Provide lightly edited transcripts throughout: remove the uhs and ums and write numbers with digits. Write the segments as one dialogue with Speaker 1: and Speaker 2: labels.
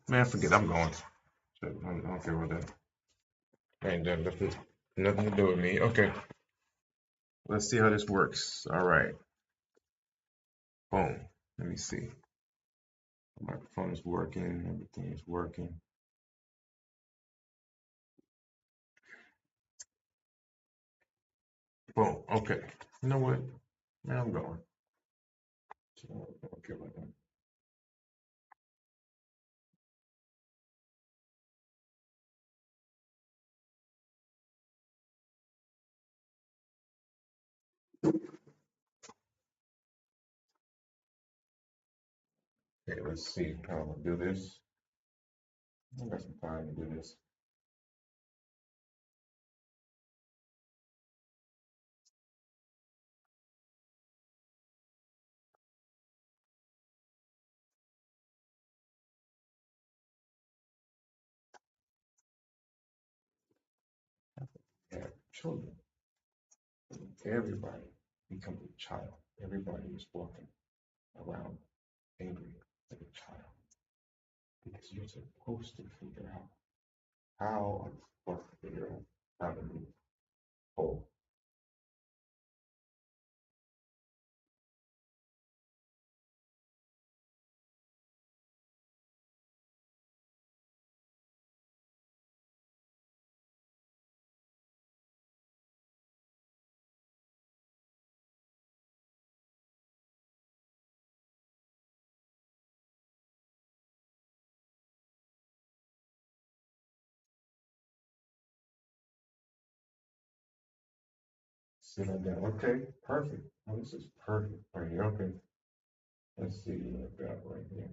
Speaker 1: Man, forget I'm going. I don't care about that. Ain't done nothing to do with me. Okay, let's see how this works. All right, boom. Let me see. The microphone is working. Everything is working. Boom. Okay. You know what? Man, I'm going. I don't care about that. Okay, let's see how I'm gonna do this. I got some time to do this. Yeah, children. Everybody becomes a child. Everybody is walking around angry like a child because you're supposed to figure out how I'm supposed to figure out how to move forward. Sit on that. Okay, perfect. Oh, this is perfect right here. Okay, let's see what I've got right here.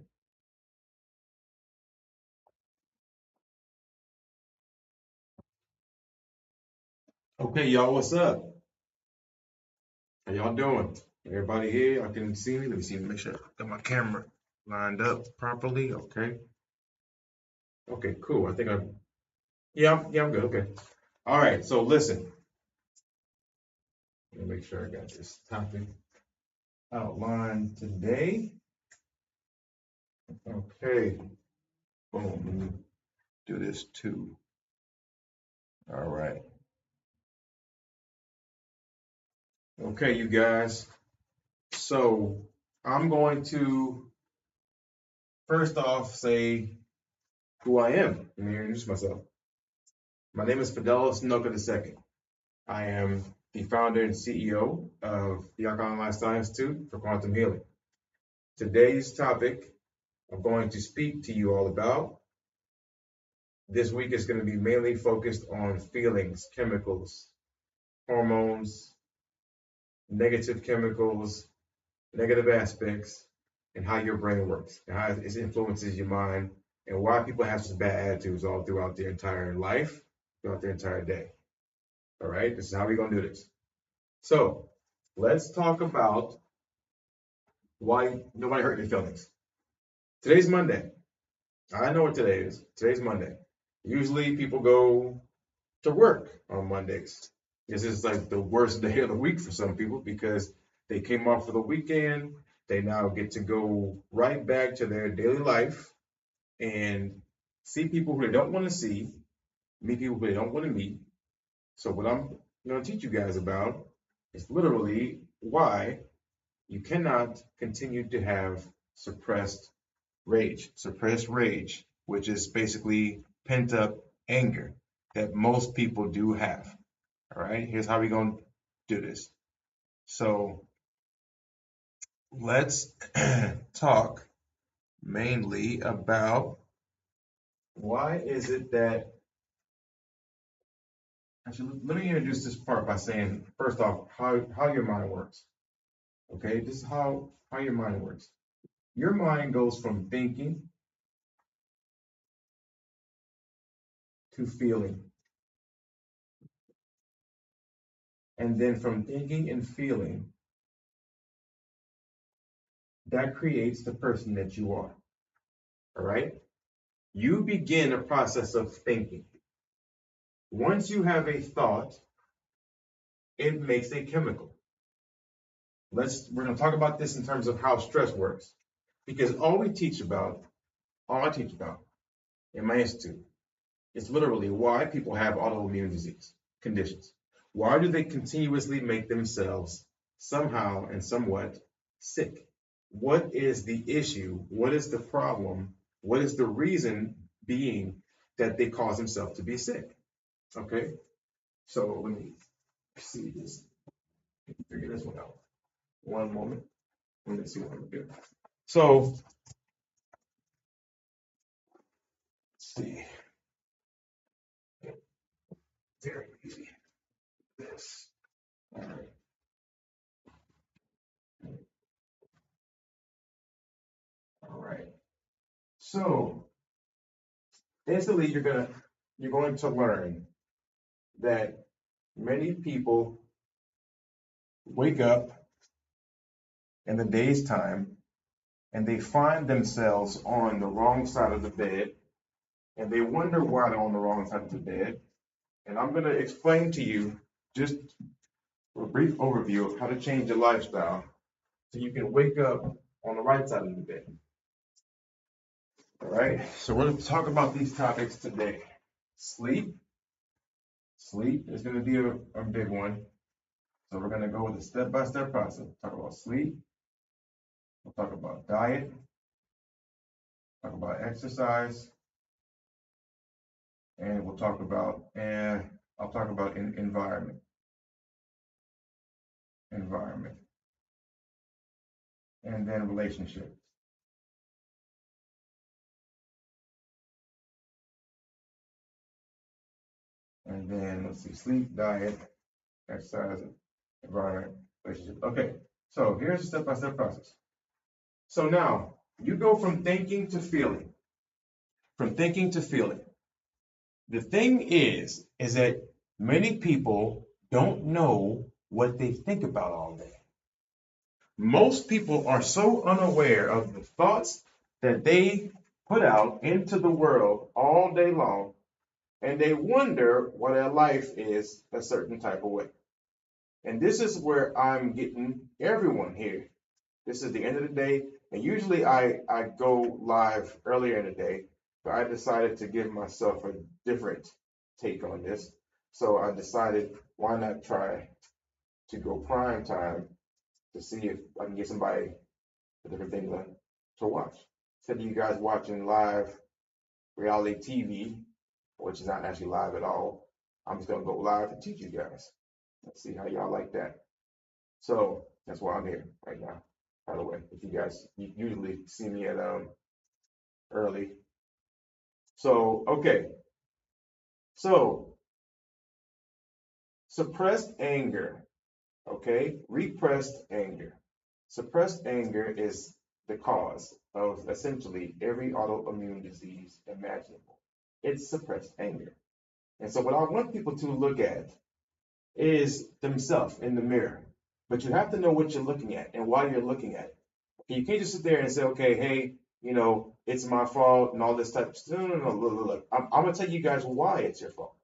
Speaker 1: Okay, y'all, what's up? How y'all doing? Everybody here? Y'all can see me? Let me see. Make sure I got my camera lined up properly. Okay. Okay, cool. I think I'm. Yeah, I'm good. Okay. All right. So listen. Let me make sure I got this topic outlined today. Okay. Boom. Let me do this too. All right. Okay, you guys. So I'm going to first off say who I am. Let me introduce myself. My name is Fidelis Noka II. I am the founder and CEO of the Arc Online Science Institute for Quantum Healing. Today's topic I'm going to speak to you all about this week is going to be mainly focused on feelings, chemicals, hormones, negative chemicals, negative aspects, and how your brain works, and how it influences your mind, and why people have such bad attitudes all throughout their entire life, throughout their entire day. All right, this is how we're going to do this. So let's talk about why nobody hurt their feelings. Today's Monday. I know what today is. Today's Monday. Usually people go to work on Mondays. This is like the worst day of the week for some people because they came off for the weekend. They now get to go right back to their daily life and see people who they don't want to see, meet people who they don't want to meet. So what I'm going to teach you guys about is literally why you cannot continue to have suppressed rage, which is basically pent up anger that most people do have. All right, here's how we're going to do this. So let's talk mainly about why is it that, actually, let me introduce this part by saying, first off, how your mind works. Okay, this is how your mind works. Your mind goes from thinking to feeling, and then from thinking and feeling, that creates the person that you are. All right, you begin a process of thinking. Once you have a thought, it makes a chemical. We're going to talk about this in terms of how stress works, because all I teach about in my institute. It's literally why people have autoimmune disease conditions. Why do they continuously make themselves somehow and somewhat sick? What is the issue? What is the problem? What is the reason being that they cause themselves to be sick? Okay, so let me see this, figure this one out. One moment. Let me see what I'm doing. So, let's see. Very easy. This. All right. All right. So, instantly you're going to learn that many people wake up in the day's time and they find themselves on the wrong side of the bed and they wonder why they're on the wrong side of the bed. And I'm going to explain to you just a brief overview of how to change your lifestyle so you can wake up on the right side of the bed. All right, so we're going to talk about these topics today. Sleep. Sleep is going to be a big one. So we're going to go with a step-by-step process. Talk about sleep. We'll talk about diet. Talk about exercise. And we'll talk about, and I'll talk about environment. Environment. And then relationship. And then let's see, sleep, diet, exercise, environment, relationship. Okay, so here's a step-by-step process. So now you go from thinking to feeling. From thinking to feeling. The thing is that many people don't know what they think about all day. Most people are so unaware of the thoughts that they put out into the world all day long, and they wonder why their life is a certain type of way. And this is where I'm getting everyone here. This is the end of the day, and usually I go live earlier in the day, but I decided to give myself a different take on this. So I decided, why not try to go prime time to see if I can get somebody a different thing to watch. Instead of you guys watching live reality TV, which is not actually live at all, I'm just gonna go live to teach you guys. Let's see how y'all like that. So that's why I'm here right now. By the way, if you guys usually see me at early. So okay. So suppressed anger, okay? Repressed anger. Suppressed anger is the cause of essentially every autoimmune disease imaginable. It's suppressed anger. And so what I want people to look at is themselves in the mirror. But you have to know what you're looking at and why you're looking at it. You can't just sit there and say, okay, hey, it's my fault and all this type of stuff. No. Look. I'm going to tell you guys why it's your fault.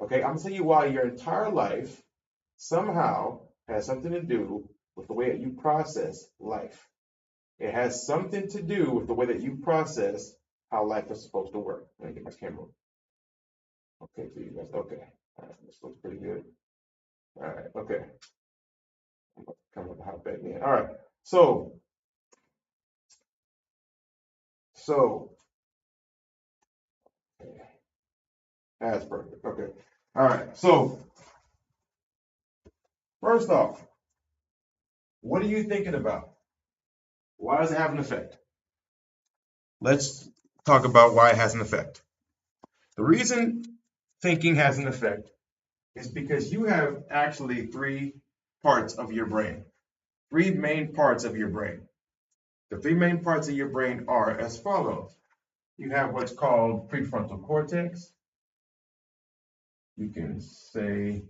Speaker 1: Okay, I'm going to tell you why your entire life somehow has something to do with the way that you process life. It has something to do with the way that you process how life is supposed to work. Let me get my camera. Okay, for you guys. Okay. All right, this looks pretty good. All right, okay. I'm going to come with the hot back in. All right, so okay. That's perfect. Okay. All right, so first off, what are you thinking about? Why does it have an effect? Let's talk about why it has an effect. The reason thinking has an effect is because you have actually three parts of your brain, three main parts of your brain. The three main parts of your brain are as follows. You have what's called prefrontal cortex. You can say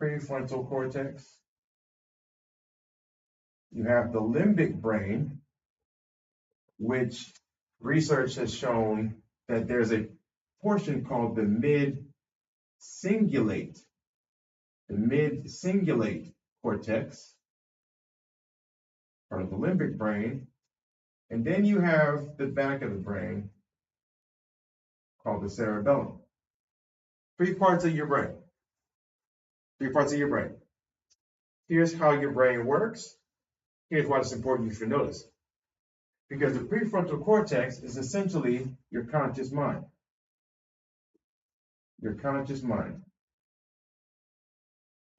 Speaker 1: prefrontal cortex. You have the limbic brain, which research has shown that there's a portion called the mid-cingulate cortex, part of the limbic brain. And then you have the back of the brain, called the cerebellum. 3 parts of your brain. 3 parts of your brain. Here's how your brain works. Here's why it's important you should notice. Because the prefrontal cortex is essentially your conscious mind. Your conscious mind.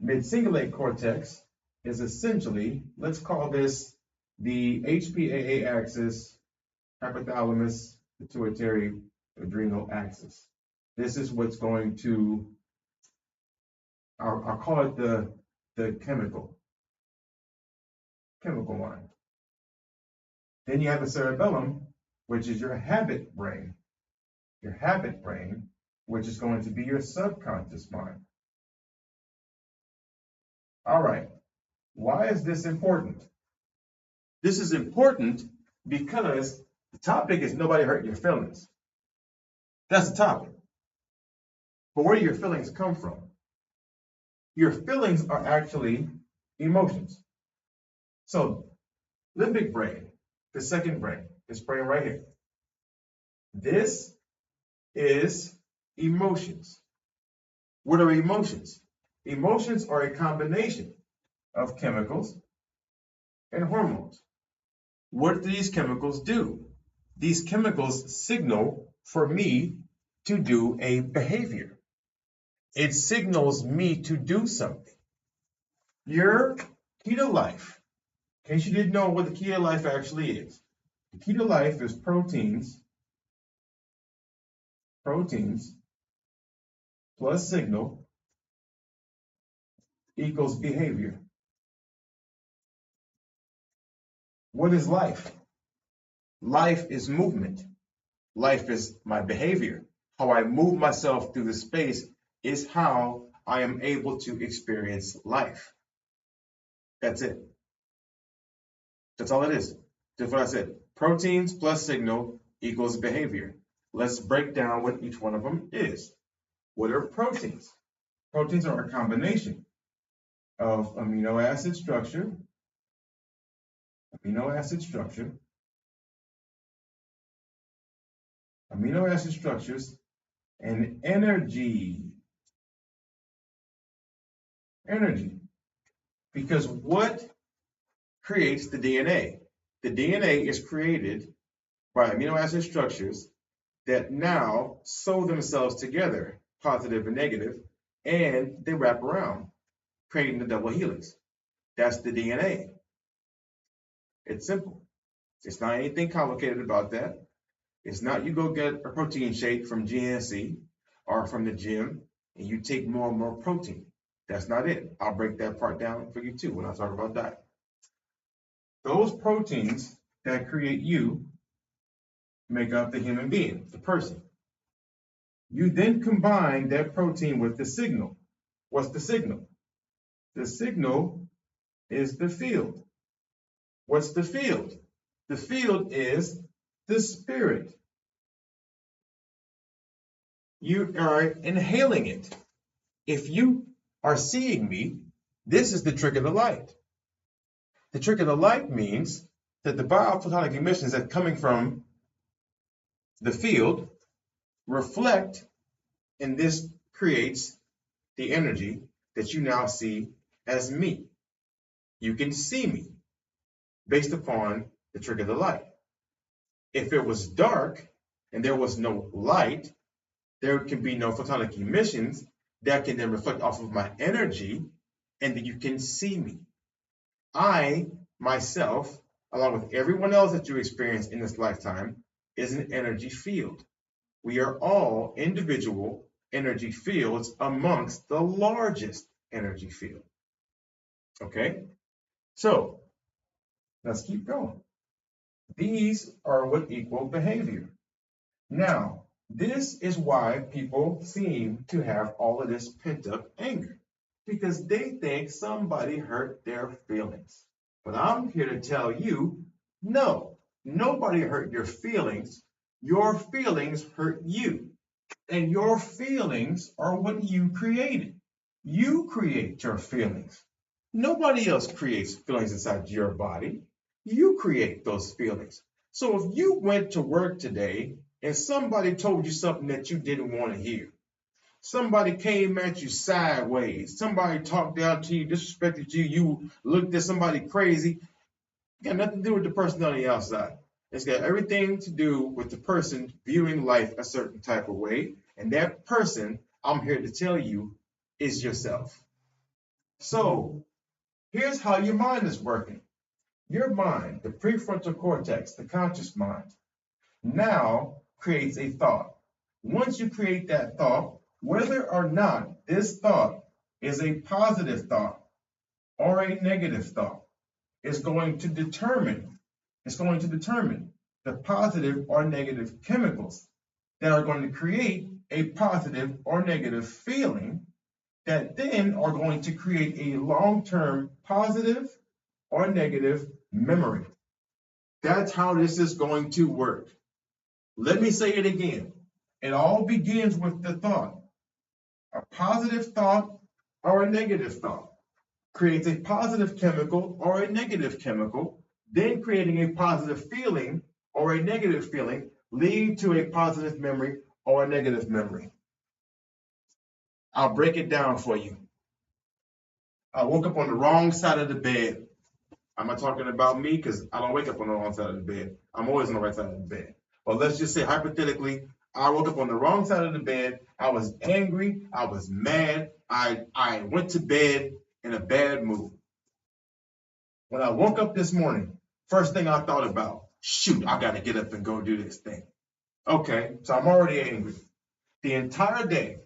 Speaker 1: Mid-cingulate cortex is essentially, let's call this the HPAA axis, hypothalamus, pituitary, adrenal axis. This is what's going to, I'll call it the chemical mind. Then you have the cerebellum, which is your habit brain. Your habit brain, which is going to be your subconscious mind. All right, why is this important? This is important because the topic is nobody hurt your feelings. That's the topic. But where do your feelings come from? Your feelings are actually emotions. So, limbic brain, the second brain, this brain right here. This is emotions. What are emotions? Emotions are a combination of chemicals and hormones. What do these chemicals do? These chemicals signal for me to do a behavior. It signals me to do something. Your key to life, in case you didn't know what the key to life actually is, the key to life is proteins plus signal equals behavior. What is life? Life is movement. Life is my behavior. How I move myself through the space is how I am able to experience life. That's it. That's all it is. Just what I said. Proteins plus signal equals behavior. Let's break down what each one of them is. What are proteins? Proteins are a combination of amino acid structures, and energy. Because what creates the DNA? The DNA is created by amino acid structures that now sew themselves together, positive and negative, and they wrap around, creating the double helix. That's the DNA. It's simple. It's not anything complicated about that. It's not you go get a protein shake from GNC or from the gym and you take more and more protein. That's not it. I'll break that part down for you too when I talk about diet. Those proteins that create you make up the human being, the person. You then combine that protein with the signal. What's the signal? The signal is the field. What's the field? The field is the spirit. You are inhaling it. If you are seeing me, this is the trick of the light. The trick of the light means that the biophotonic emissions that are coming from the field reflect, and this creates the energy that you now see as me. You can see me based upon the trick of the light. If it was dark and there was no light, there can be no photonic emissions that can then reflect off of my energy, and then you can see me. I, myself, along with everyone else that you experience in this lifetime, is an energy field. We are all individual energy fields amongst the largest energy field. Okay? So, let's keep going. These are what equal behavior. Now, this is why people seem to have all of this pent-up anger, because they think somebody hurt their feelings. But I'm here to tell you, no, nobody hurt your feelings. Your feelings hurt you. And your feelings are what you created. You create your feelings. Nobody else creates feelings inside your body. You create those feelings. So if you went to work today and somebody told you something that you didn't want to hear. Somebody came at you sideways. Somebody talked down to you, disrespected you. You looked at somebody crazy. It got nothing to do with the person on the outside. It's got everything to do with the person viewing life a certain type of way. And that person, I'm here to tell you, is yourself. So here's how your mind is working. Your mind, the prefrontal cortex, the conscious mind, now creates a thought. Once you create that thought, whether or not this thought is a positive thought or a negative thought, is going to determine the positive or negative chemicals that are going to create a positive or negative feeling that then are going to create a long-term positive or negative memory. That's how this is going to work. Let me say it again. It all begins with the thought. A positive thought or a negative thought creates a positive chemical or a negative chemical, then creating a positive feeling or a negative feeling, lead to a positive memory or a negative memory. I'll break it down for you. I woke up on the wrong side of the bed. I'm not talking about me because I don't wake up on the wrong side of the bed. I'm always on the right side of the bed. But let's just say, hypothetically, I woke up on the wrong side of the bed. I was angry. I was mad. I went to bed in a bad mood. When I woke up this morning, first thing I thought about, shoot, I got to get up and go do this thing. Okay, so I'm already angry. The entire day,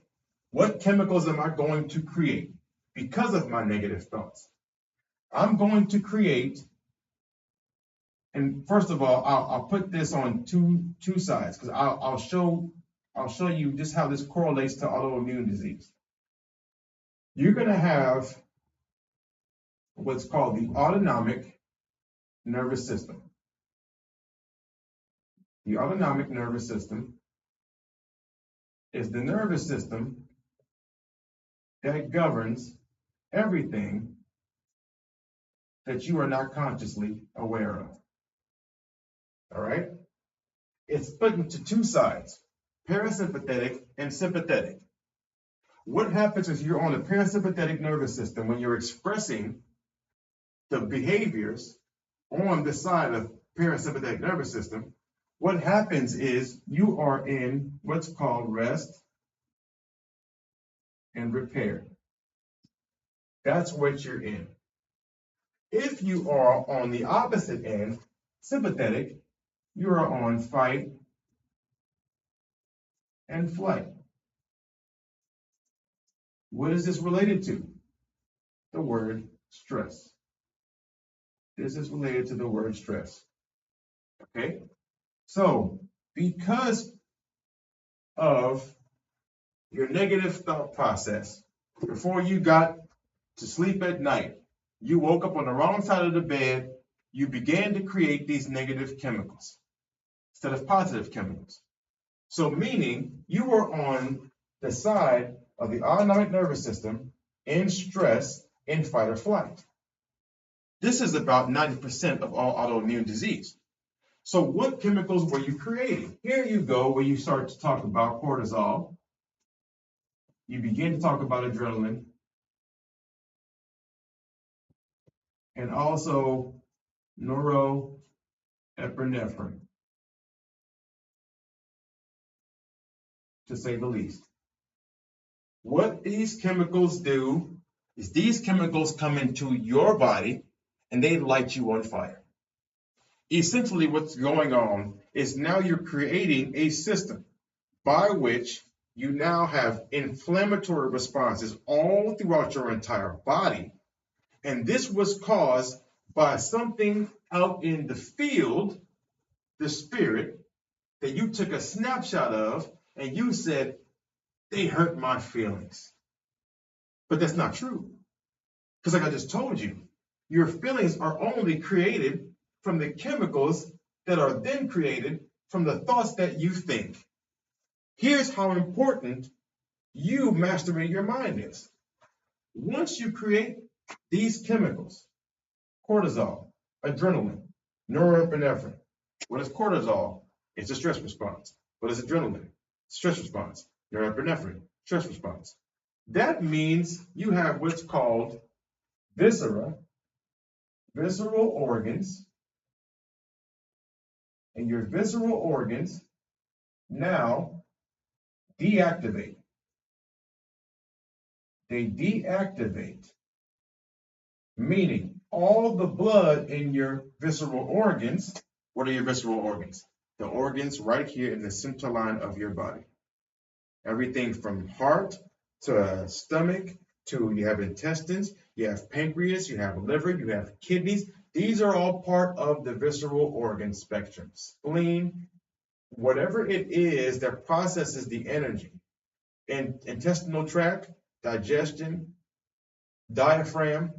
Speaker 1: what chemicals am I going to create because of my negative thoughts? I'm going to create, and first of all, I'll put this on two sides because I'll show you just how this correlates to autoimmune disease. You're going to have what's called the autonomic nervous system. The autonomic nervous system is the nervous system that governs everything that you are not consciously aware of. All right? It's split into two sides, parasympathetic and sympathetic. What happens is you're on the parasympathetic nervous system when you're expressing the behaviors on the side of parasympathetic nervous system. What happens is you are in what's called rest and repair. That's what you're in. If you are on the opposite end, sympathetic, you are on fight and flight. What is this related to? The word stress. This is related to the word stress. Okay? So, because of your negative thought process, before you got to sleep at night, you woke up on the wrong side of the bed, you began to create these negative chemicals instead of positive chemicals. So meaning you were on the side of the autonomic nervous system in stress, in fight or flight. This is about 90% of all autoimmune disease. So what chemicals were you creating? Here you go where you start to talk about cortisol. You begin to talk about adrenaline. And also norepinephrine, to say the least. What these chemicals do is these chemicals come into your body and they light you on fire. Essentially what's going on is now you're creating a system by which you now have inflammatory responses all throughout your entire body. And this was caused by something out in the field, the spirit, that you took a snapshot of and you said, they hurt my feelings. But that's not true. Because like I just told you, your feelings are only created from the chemicals that are then created from the thoughts that you think. Here's how important you mastering your mind is. Once you create these chemicals, cortisol, adrenaline, norepinephrine. What is cortisol? It's a stress response. What is adrenaline? Stress response. Norepinephrine, stress response. That means you have what's called visceral organs, and your visceral organs now deactivate. They deactivate, meaning all the blood in your visceral organs. What are your visceral organs? The organs right here in the center line of your body. Everything from heart to stomach to you have intestines, you have pancreas, you have liver, you have kidneys. These are all part of the visceral organ spectrum. Spleen, whatever it is that processes the energy. And intestinal tract, digestion, diaphragm,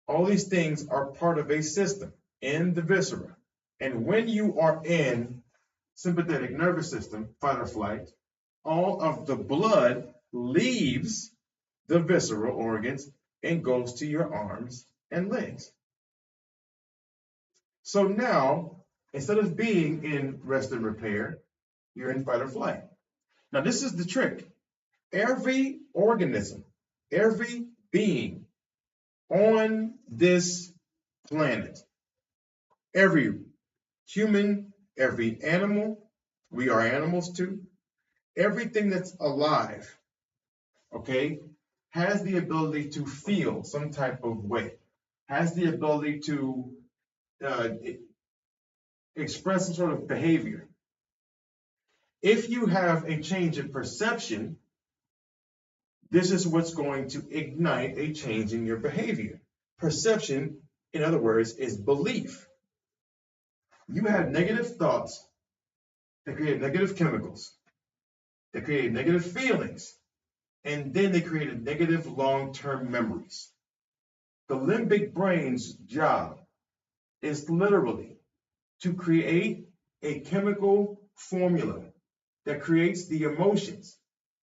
Speaker 1: all these things are part of a system in the viscera. And when you are in sympathetic nervous system, fight or flight, all of the blood leaves the visceral organs and goes to your arms and legs. So now, instead of being in rest and repair, you're in fight or flight. Now, this is the trick. Every organism, every being on this planet, every human, every animal, we are animals too, everything that's alive, okay, has the ability to feel some type of way, has the ability to express some sort of behavior. If you have a change in perception, this is what's going to ignite a change in your behavior. Perception, in other words, is belief. You have negative thoughts that create negative chemicals, that create negative feelings, and then they create negative long-term memories. The limbic brain's job is literally to create a chemical formula that creates the emotions,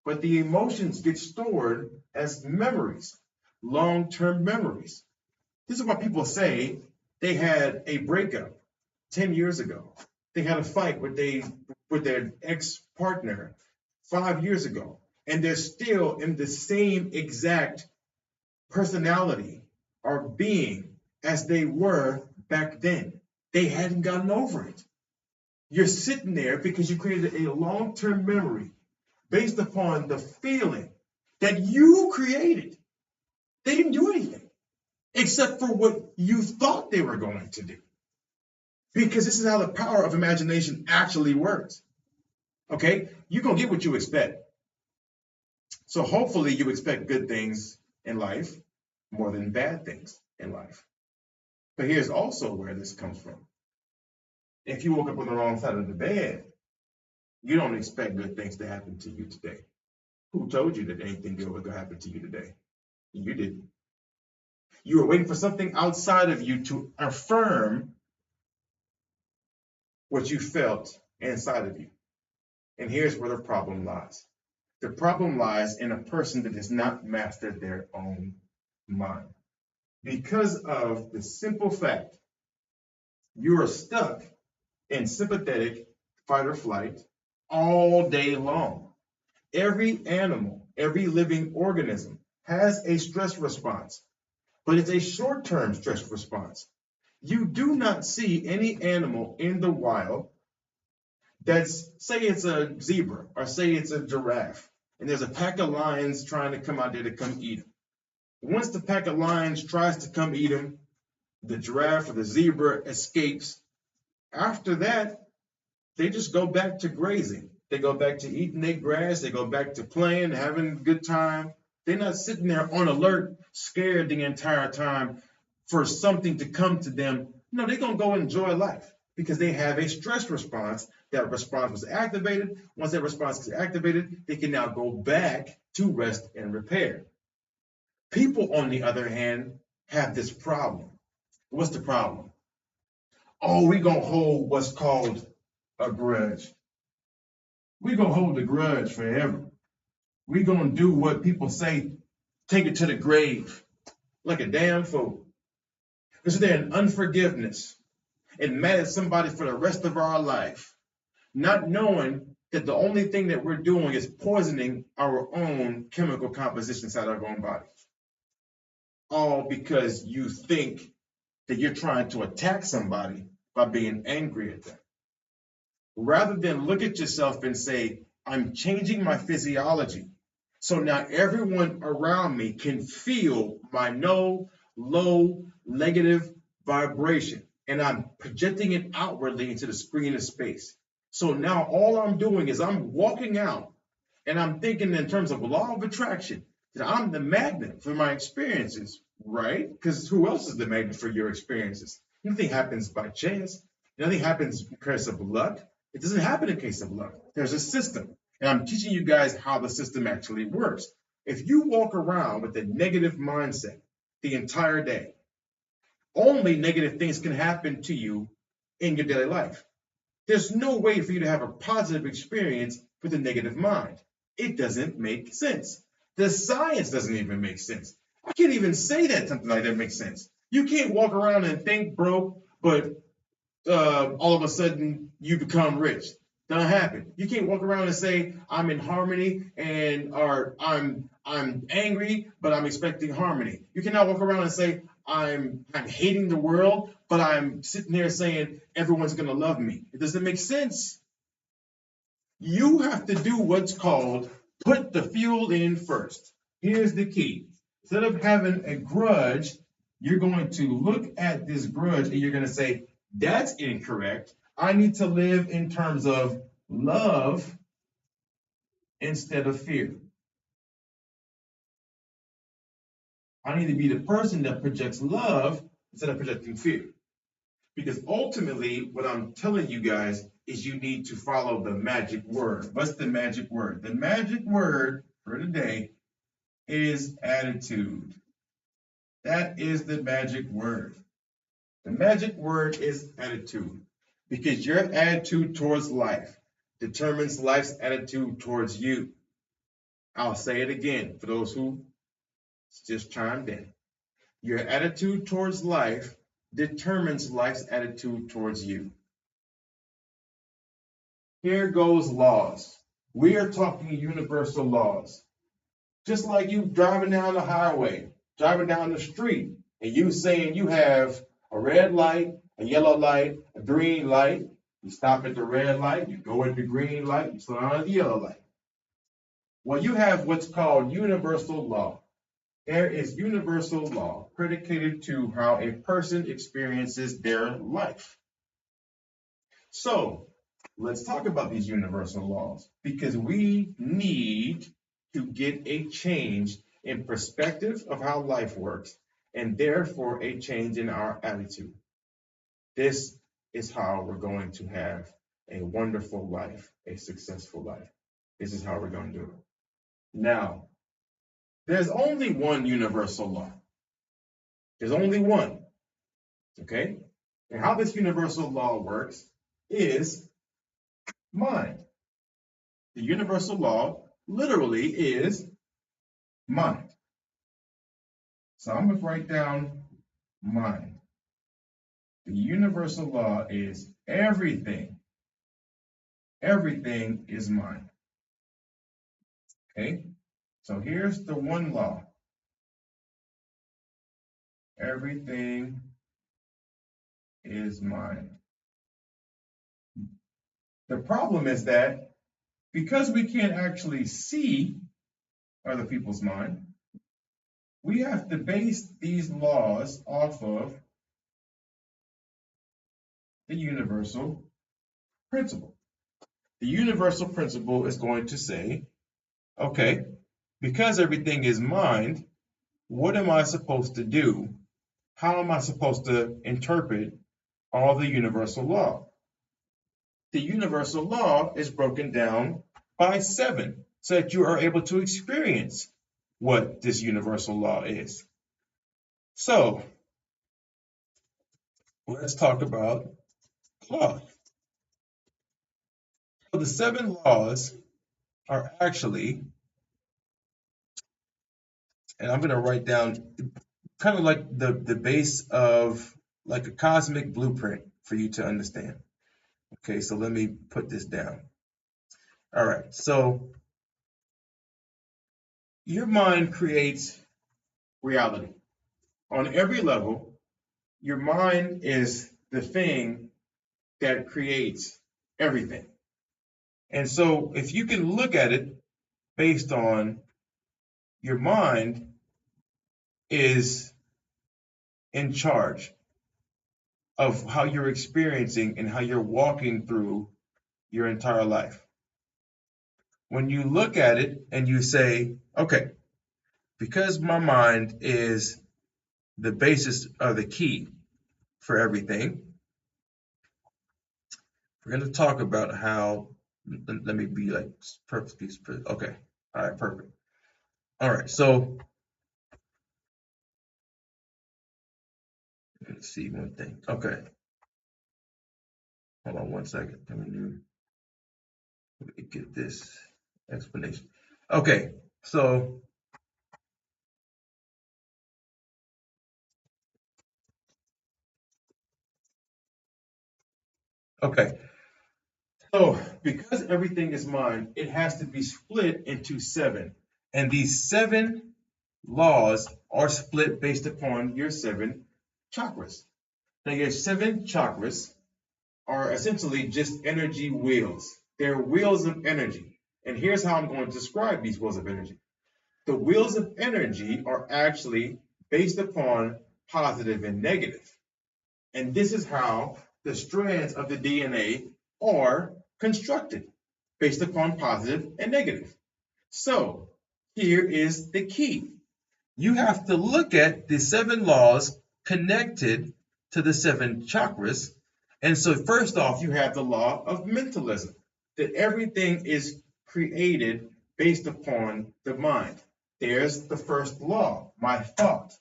Speaker 1: but the emotions get stored as memories, long-term memories. This is why people say they had a breakup 10 years ago. They had a fight with their ex-partner 5 years ago, and they're still in the same exact personality or being as they were back then. They hadn't gotten over it. You're sitting there because you created a long-term memory based upon the feeling that you created. They didn't do anything except for what you thought they were going to do. Because this is how the power of imagination actually works. Okay? You're going to get what you expect. So hopefully you expect good things in life more than bad things in life. But here's also where this comes from. If you woke up on the wrong side of the bed, you don't expect good things to happen to you today. Who told you that anything good was going to happen to you today? You didn't. You were waiting for something outside of you to affirm what you felt inside of you. And here's where the problem lies. The problem lies in a person that has not mastered their own mind. Because of the simple fact you are stuck in sympathetic fight or flight all day long. Every animal, every living organism has a stress response, but it's a short-term stress response. You do not see any animal in the wild that's, say it's a zebra or say it's a giraffe, and there's a pack of lions trying to come out there to come eat them. Once the pack of lions tries to come eat them, the giraffe or the zebra escapes. After that, they just go back to grazing. They go back to eating their grass. They go back to playing, having a good time. They're not sitting there on alert, scared the entire time for something to come to them. No, they're going to go enjoy life because they have a stress response. That response was activated. Once that response is activated, they can now go back to rest and repair. People, on the other hand, have this problem. What's the problem? Oh, we're going to hold what's called a grudge. We're going to hold the grudge forever. We're going to do what people say, take it to the grave, like a damn fool. Because they're in unforgiveness and mad at somebody for the rest of our life, not knowing that the only thing that we're doing is poisoning our own chemical composition inside our own body. All because you think that you're trying to attack somebody by being angry at them. Rather than look at yourself and say, I'm changing my physiology. So now everyone around me can feel my low, negative vibration. And I'm projecting it outwardly into the screen of space. So now all I'm doing is I'm walking out and I'm thinking in terms of law of attraction that I'm the magnet for my experiences, right? Because who else is the magnet for your experiences? Nothing happens by chance. Nothing happens because of luck. It doesn't happen in case of luck. There's a system. And I'm teaching you guys how the system actually works. If you walk around with a negative mindset the entire day, only negative things can happen to you in your daily life. There's no way for you to have a positive experience with a negative mind. It doesn't make sense. The science doesn't even make sense. I can't even say that something like that makes sense. You can't walk around and think broke, but all of a sudden you become rich. Doesn't happen. You can't walk around and say I'm in harmony and or I'm angry, but I'm expecting harmony. You cannot walk around and say I'm hating the world, but I'm sitting there saying everyone's gonna love me. It doesn't make sense. You have to do what's called put the fuel in first. Here's the key. Instead of having a grudge, you're going to look at this grudge and you're going to say, that's incorrect. I need to live in terms of love instead of fear. I need to be the person that projects love instead of projecting fear. Because ultimately, what I'm telling you guys is you need to follow the magic word. What's the magic word? The magic word for today is attitude. That is the magic word. The magic word is attitude. Because your attitude towards life determines life's attitude towards you. I'll say it again for those who just chimed in. Your attitude towards life determines life's attitude towards you. Here goes laws. We are talking universal laws. Just like you driving down the highway, driving down the street, and you saying you have a red light, a yellow light, a green light. You stop at the red light, you go at the green light, you slow down at the yellow light. Well, you have what's called universal law. There is universal law predicated to how a person experiences their life. So let's talk about these universal laws because we need to get a change in perspective of how life works and therefore a change in our attitude. This is how we're going to have a wonderful life, a successful life. This is how we're going to do it. Now, there's only one universal law. There's only one. Okay? And how this universal law works is mind. The universal law literally is mind. So I'm going to write down mind. The universal law is everything. Everything is mind. Okay? So here's the one law. Everything is mind. The problem is that because we can't actually see other people's mind, we have to base these laws off of the universal principle. The universal principle is going to say, okay, because everything is mind, what am I supposed to do? How am I supposed to interpret all the universal law? The universal law is broken down by 7 so that you are able to experience what this universal law is. So let's talk about law. So the 7 laws are actually, and I'm going to write down kind of like the base of like a cosmic blueprint for you to understand. Okay, so let me put this down. All right, so your mind creates reality. On every level, your mind is the thing that creates everything. And so if you can look at it based on your mind is in charge of how you're experiencing and how you're walking through your entire life. When you look at it and you say, okay, because my mind is the basis or the key for everything, we're going to talk about how, let me be like perfect. Okay. All right. Perfect. All right. So let's see one thing. Okay. Hold on one second. Let me get this explanation. Okay. So, okay. So, because everything is mind, it has to be split into seven. And these seven laws are split based upon your seven chakras. Now, your seven chakras are essentially just energy wheels. They're wheels of energy. And here's how I'm going to describe these wheels of energy. The wheels of energy are actually based upon positive and negative. And this is how the strands of the DNA are constructed based upon positive and negative. So here is the key. You have to look at the seven laws connected to the seven chakras. And so first off, you have the law of mentalism, that everything is created based upon the mind. There's the first law, my thought.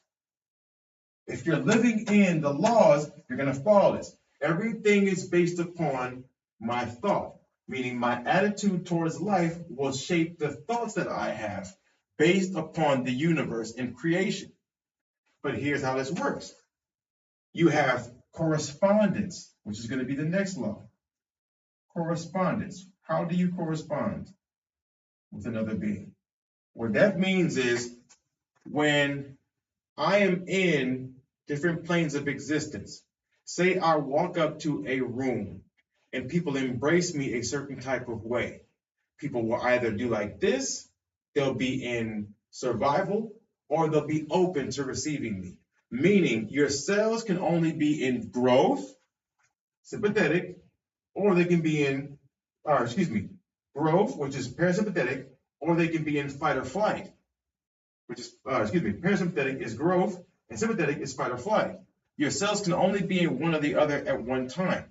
Speaker 1: If you're living in the laws, you're going to follow this. Everything is based upon my thought, meaning my attitude towards life will shape the thoughts that I have based upon the universe and creation. But here's how this works. You have correspondence, which is going to be the next law. Correspondence. How do you correspond with another being? What that means is when I am in different planes of existence. Say I walk up to a room and people embrace me a certain type of way. People will either do like this, they'll be in survival, or they'll be open to receiving me. Meaning your cells can only be in growth, sympathetic, or they can be in, growth, which is parasympathetic, or they can be in fight or flight, which is, parasympathetic is growth, and sympathetic is fight or flight. Your cells can only be in one or the other at one time.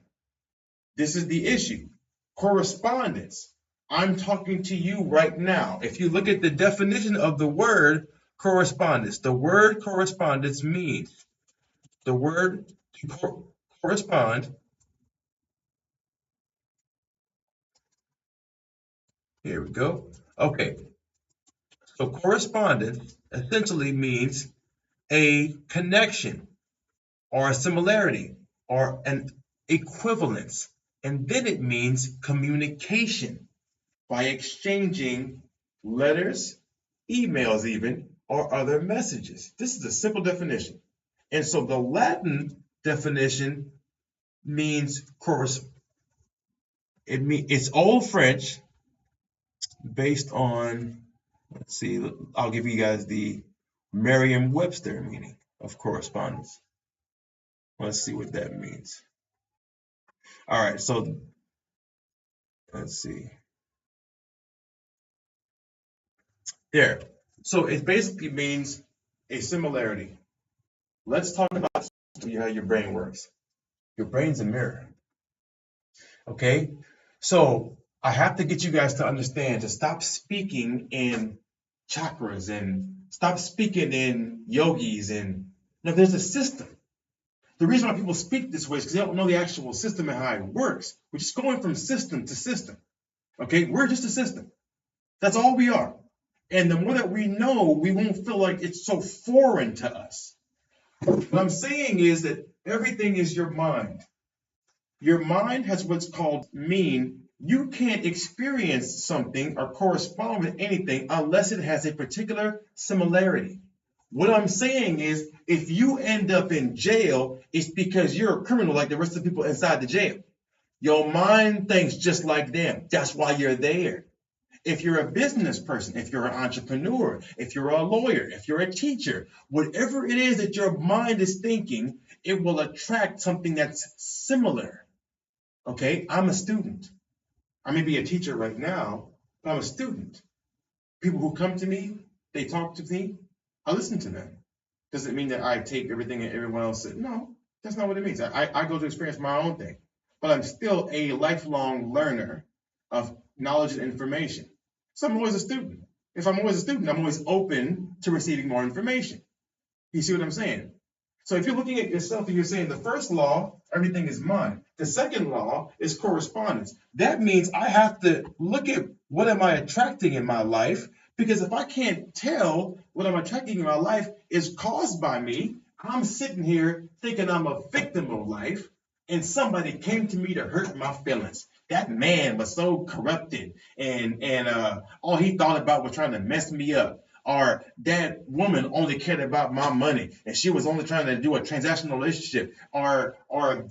Speaker 1: This is the issue. Correspondence. I'm talking to you right now. If you look at the definition of the word correspondence, the word correspondence means the word to correspond. Here we go. Okay. So correspondence essentially means a connection or a similarity or an equivalence. And then it means communication by exchanging letters, emails even, or other messages. This is a simple definition. And so the Latin definition means it's Old French based on, let's see, I'll give you guys the Merriam-Webster meaning of correspondence. Let's see what that means. All right, so let's see. There. So it basically means a similarity. Let's talk about how your brain works. Your brain's a mirror. Okay? So I have to get you guys to understand to stop speaking in chakras and stop speaking in yogis and no, there's a system. The reason why people speak this way is because they don't know the actual system and how it works. We're just going from system to system. Okay? We're just a system. That's all we are. And the more that we know, we won't feel like it's so foreign to us. What I'm saying is that everything is your mind. Your mind has what's called mean You can't experience something or correspond with anything unless it has a particular similarity. What I'm saying is, if you end up in jail, it's because you're a criminal like the rest of the people inside the jail. Your mind thinks just like them. That's why you're there. If you're a business person, if you're an entrepreneur, if you're a lawyer, if you're a teacher, whatever it is that your mind is thinking, it will attract something that's similar. Okay, I'm a student. I may be a teacher right now, but I'm a student. People who come to me, they talk to me, I listen to them. Does it mean that I take everything that everyone else said? No, that's not what it means. I go to experience my own thing, but I'm still a lifelong learner of knowledge and information. So I'm always a student. If I'm always a student, I'm always open to receiving more information. You see what I'm saying? So if you're looking at yourself and you're saying the first law, everything is mine. The second law is correspondence. That means I have to look at what am I attracting in my life, because if I can't tell what I'm attracting in my life is caused by me, I'm sitting here thinking I'm a victim of life, and somebody came to me to hurt my feelings. That man was so corrupted, and all he thought about was trying to mess me up. Or that woman only cared about my money and she was only trying to do a transactional relationship. Or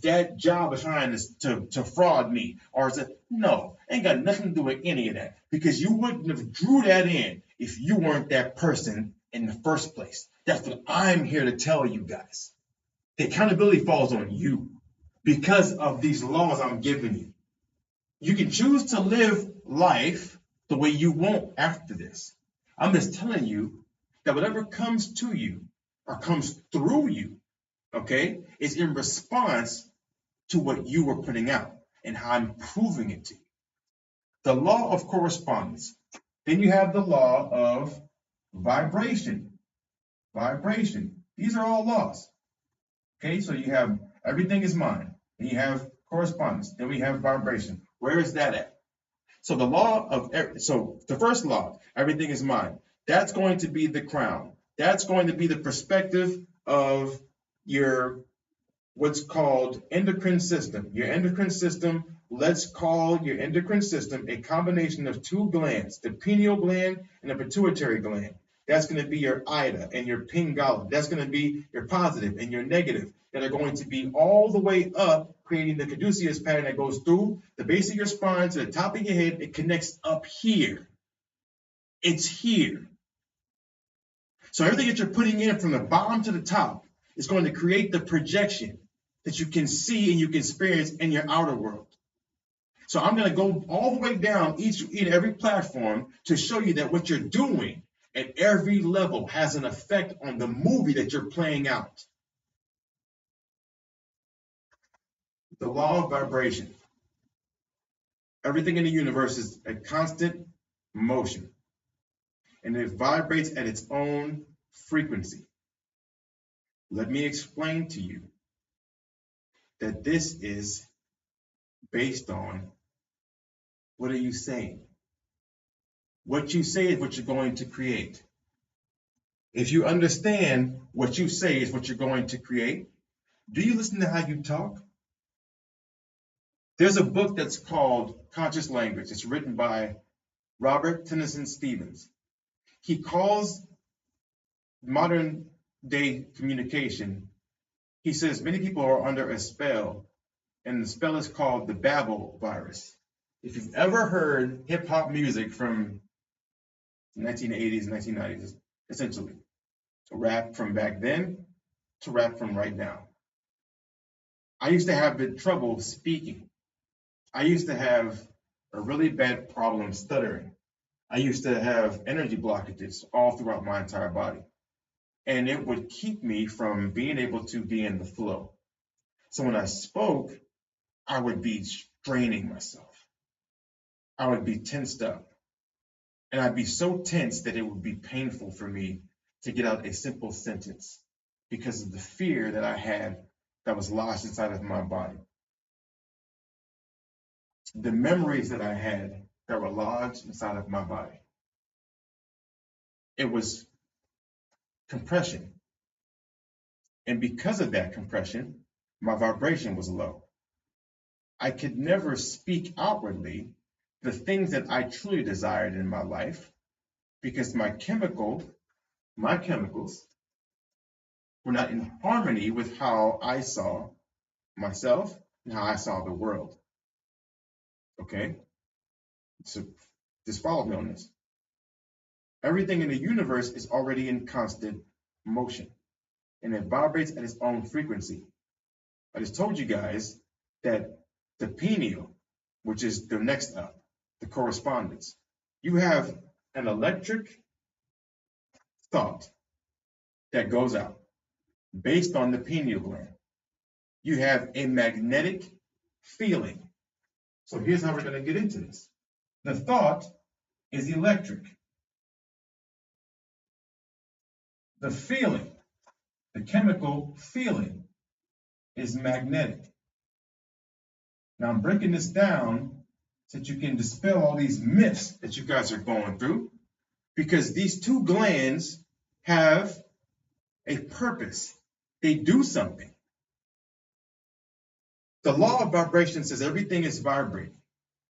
Speaker 1: that job was trying to fraud me. Or is it, no, ain't got nothing to do with any of that, because you wouldn't have drew that in if you weren't that person in the first place. That's what I'm here to tell you guys. The accountability falls on you because of these laws I'm giving you. You can choose to live life the way you want after this. I'm just telling you that whatever comes to you or comes through you, okay, is in response to what you were putting out and how I'm proving it to you. The law of correspondence. Then you have the law of vibration. Vibration. These are all laws. Okay, so you have everything is mine. Then you have correspondence. Then we have vibration. Where is that at? So the first law, everything is mine. That's going to be the crown. That's going to be the perspective of your what's called endocrine system. Your endocrine system, let's call your endocrine system a combination of two glands, the pineal gland and the pituitary gland. That's going to be your Ida and your Pingala. That's going to be your positive and your negative that are going to be all the way up, creating the caduceus pattern that goes through the base of your spine to the top of your head. It connects up here. It's here. So everything that you're putting in from the bottom to the top is going to create the projection that you can see and you can experience in your outer world. So I'm going to go all the way down each and every platform to show you that what you're doing at every level has an effect on the movie that you're playing out. The law of vibration. Everything in the universe is a constant motion, and it vibrates at its own frequency. Let me explain to you that this is based on what are you saying? What you say is what you're going to create. If you understand what you say is what you're going to create, do you listen to how you talk? There's a book that's called Conscious Language. It's written by Robert Tennyson Stevens. He calls modern day communication, he says many people are under a spell, and the spell is called the Babel virus. If you've ever heard hip hop music from the 1980s, 1990s, essentially, rap from back then to rap from right now. I used to have trouble speaking. I used to have a really bad problem stuttering. I used to have energy blockages all throughout my entire body. And it would keep me from being able to be in the flow. So when I spoke, I would be straining myself. I would be tensed up. And I'd be so tense that it would be painful for me to get out a simple sentence because of the fear that I had that was lodged inside of my body. The memories that I had that were lodged inside of my body. It was compression. And because of that compression, my vibration was low. I could never speak outwardly the things that I truly desired in my life because my chemicals were not in harmony with how I saw myself and how I saw the world. Okay? So just follow me on this. Everything in the universe is already in constant motion and it vibrates at its own frequency. I just told you guys that the pineal, which is the next up, the correspondence, you have an electric thought that goes out based on the pineal gland. You have a magnetic feeling. So here's how we're going to get into this. The thought is electric. The feeling, the chemical feeling, is magnetic. Now I'm breaking this down so that you can dispel all these myths that you guys are going through, because these two glands have a purpose. They do something. The law of vibration says everything is vibrating.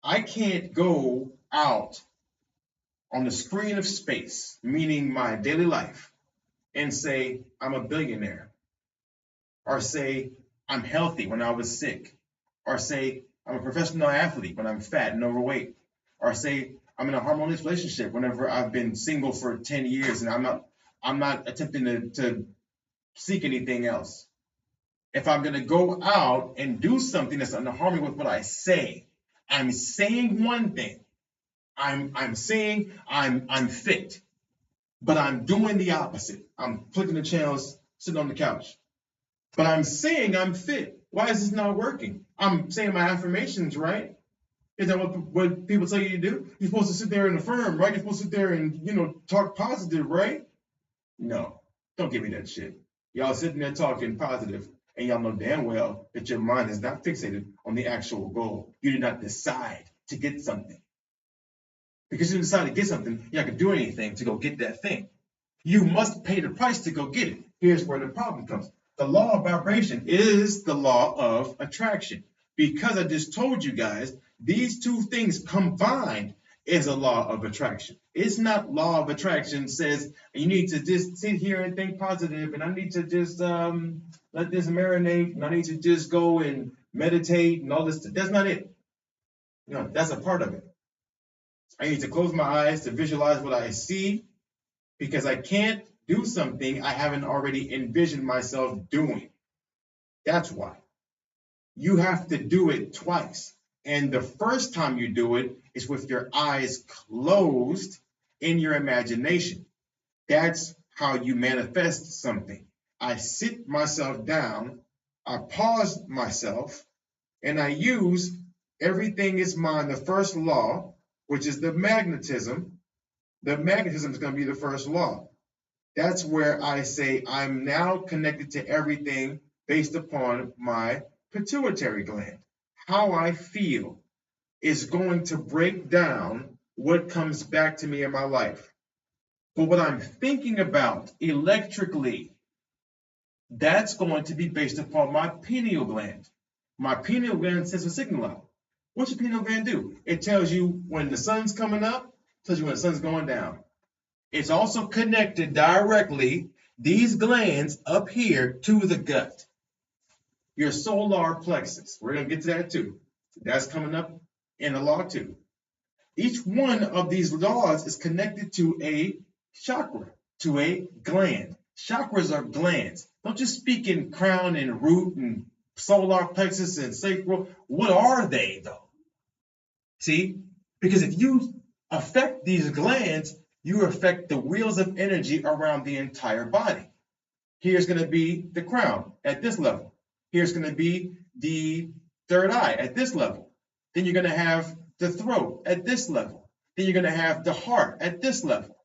Speaker 1: I can't go out on the screen of space, meaning my daily life, and say I'm a billionaire, or say I'm healthy when I was sick, or say I'm a professional athlete when I'm fat and overweight, or say I'm in a harmonious relationship whenever I've been single for 10 years and I'm not attempting to seek anything else. If I'm going to go out and do something that's in harmony with what I say, I'm saying one thing. I'm saying I'm fit, but I'm doing the opposite. I'm flicking the channels, sitting on the couch. But I'm saying I'm fit. Why is this not working? I'm saying my affirmations, right? Is that what people tell you to do? You're supposed to sit there and affirm, right? You're supposed to sit there and, talk positive, right? No, don't give me that shit. Y'all sitting there talking positive, and y'all know damn well that your mind is not fixated on the actual goal. You did not decide to get something. Because you decide to get something, you're not going to do anything to go get that thing. You must pay the price to go get it. Here's where the problem comes. The law of vibration is the law of attraction. Because I just told you guys, these two things combined is a law of attraction. It's not law of attraction says you need to just sit here and think positive, and I need to just let this marinate, and I need to just go and meditate and all this. That's not it. No, that's a part of it. I need to close my eyes to visualize what I see, because I can't do something I haven't already envisioned myself doing. That's why. You have to do it twice. And the first time you do it is with your eyes closed in your imagination. That's how you manifest something. I sit myself down, I pause myself, and I use everything is mine, the first law, which is the magnetism. The magnetism is going to be the first law. That's where I say I'm now connected to everything based upon my pituitary gland. How I feel is going to break down what comes back to me in my life. But what I'm thinking about electrically, that's going to be based upon my pineal gland. My pineal gland sends a signal out. What's your pineal gland do? It tells you when the sun's coming up, tells you when the sun's going down. It's also connected directly, these glands up here, to the gut. Your solar plexus. We're going to get to that too. That's coming up in the law too. Each one of these laws is connected to a chakra, to a gland. Chakras are glands. Don't just speak in crown and root and solar plexus and sacral. What are they though? See, because if you affect these glands, you affect the wheels of energy around the entire body. Here's going to be the crown at this level. Here's going to be the third eye at this level. Then you're going to have the throat at this level. Then you're going to have the heart at this level.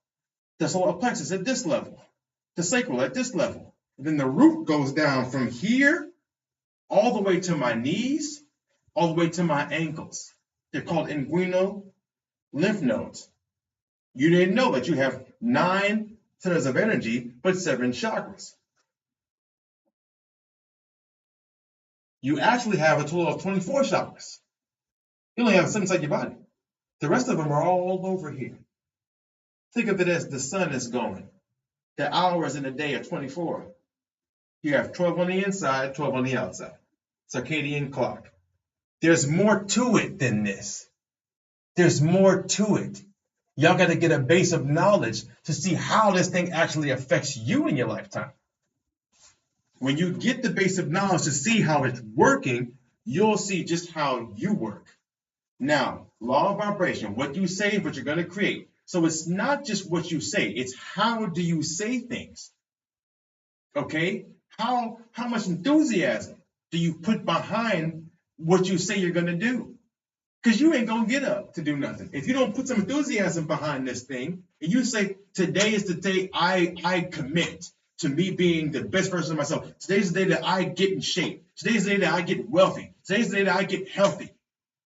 Speaker 1: The solar plexus at this level. The sacral at this level. And then the root goes down from here all the way to my knees, all the way to my ankles. They're called inguinal lymph nodes. You didn't know that you have 9 centers of energy, but 7 chakras. You actually have a total of 24 chakras. You only have 7 inside your body. The rest of them are all over here. Think of it as the sun is going. The hours in a day are 24. You have 12 on the inside, 12 on the outside. Circadian clock. There's more to it than this. There's more to it. Y'all got to get a base of knowledge to see how this thing actually affects you in your lifetime. When you get the base of knowledge to see how it's working, you'll see just how you work. Now, law of vibration, what you say is what you're going to create. So it's not just what you say, it's how do you say things. Okay? How much enthusiasm do you put behind what you say you're going to do? Because you ain't going to get up to do nothing. If you don't put some enthusiasm behind this thing, and you say, today is the day I commit to me being the best version of myself. Today's the day that I get in shape. Today's the day that I get wealthy. Today's the day that I get healthy.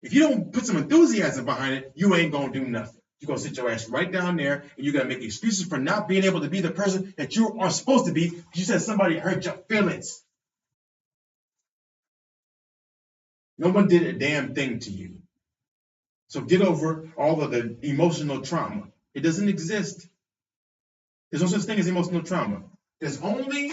Speaker 1: If you don't put some enthusiasm behind it, you ain't going to do nothing. You're going to sit your ass right down there, and you're going to make excuses for not being able to be the person that you are supposed to be because you said somebody hurt your feelings. No one did a damn thing to you. So get over all of the emotional trauma. It doesn't exist. There's no such thing as emotional trauma. There's only,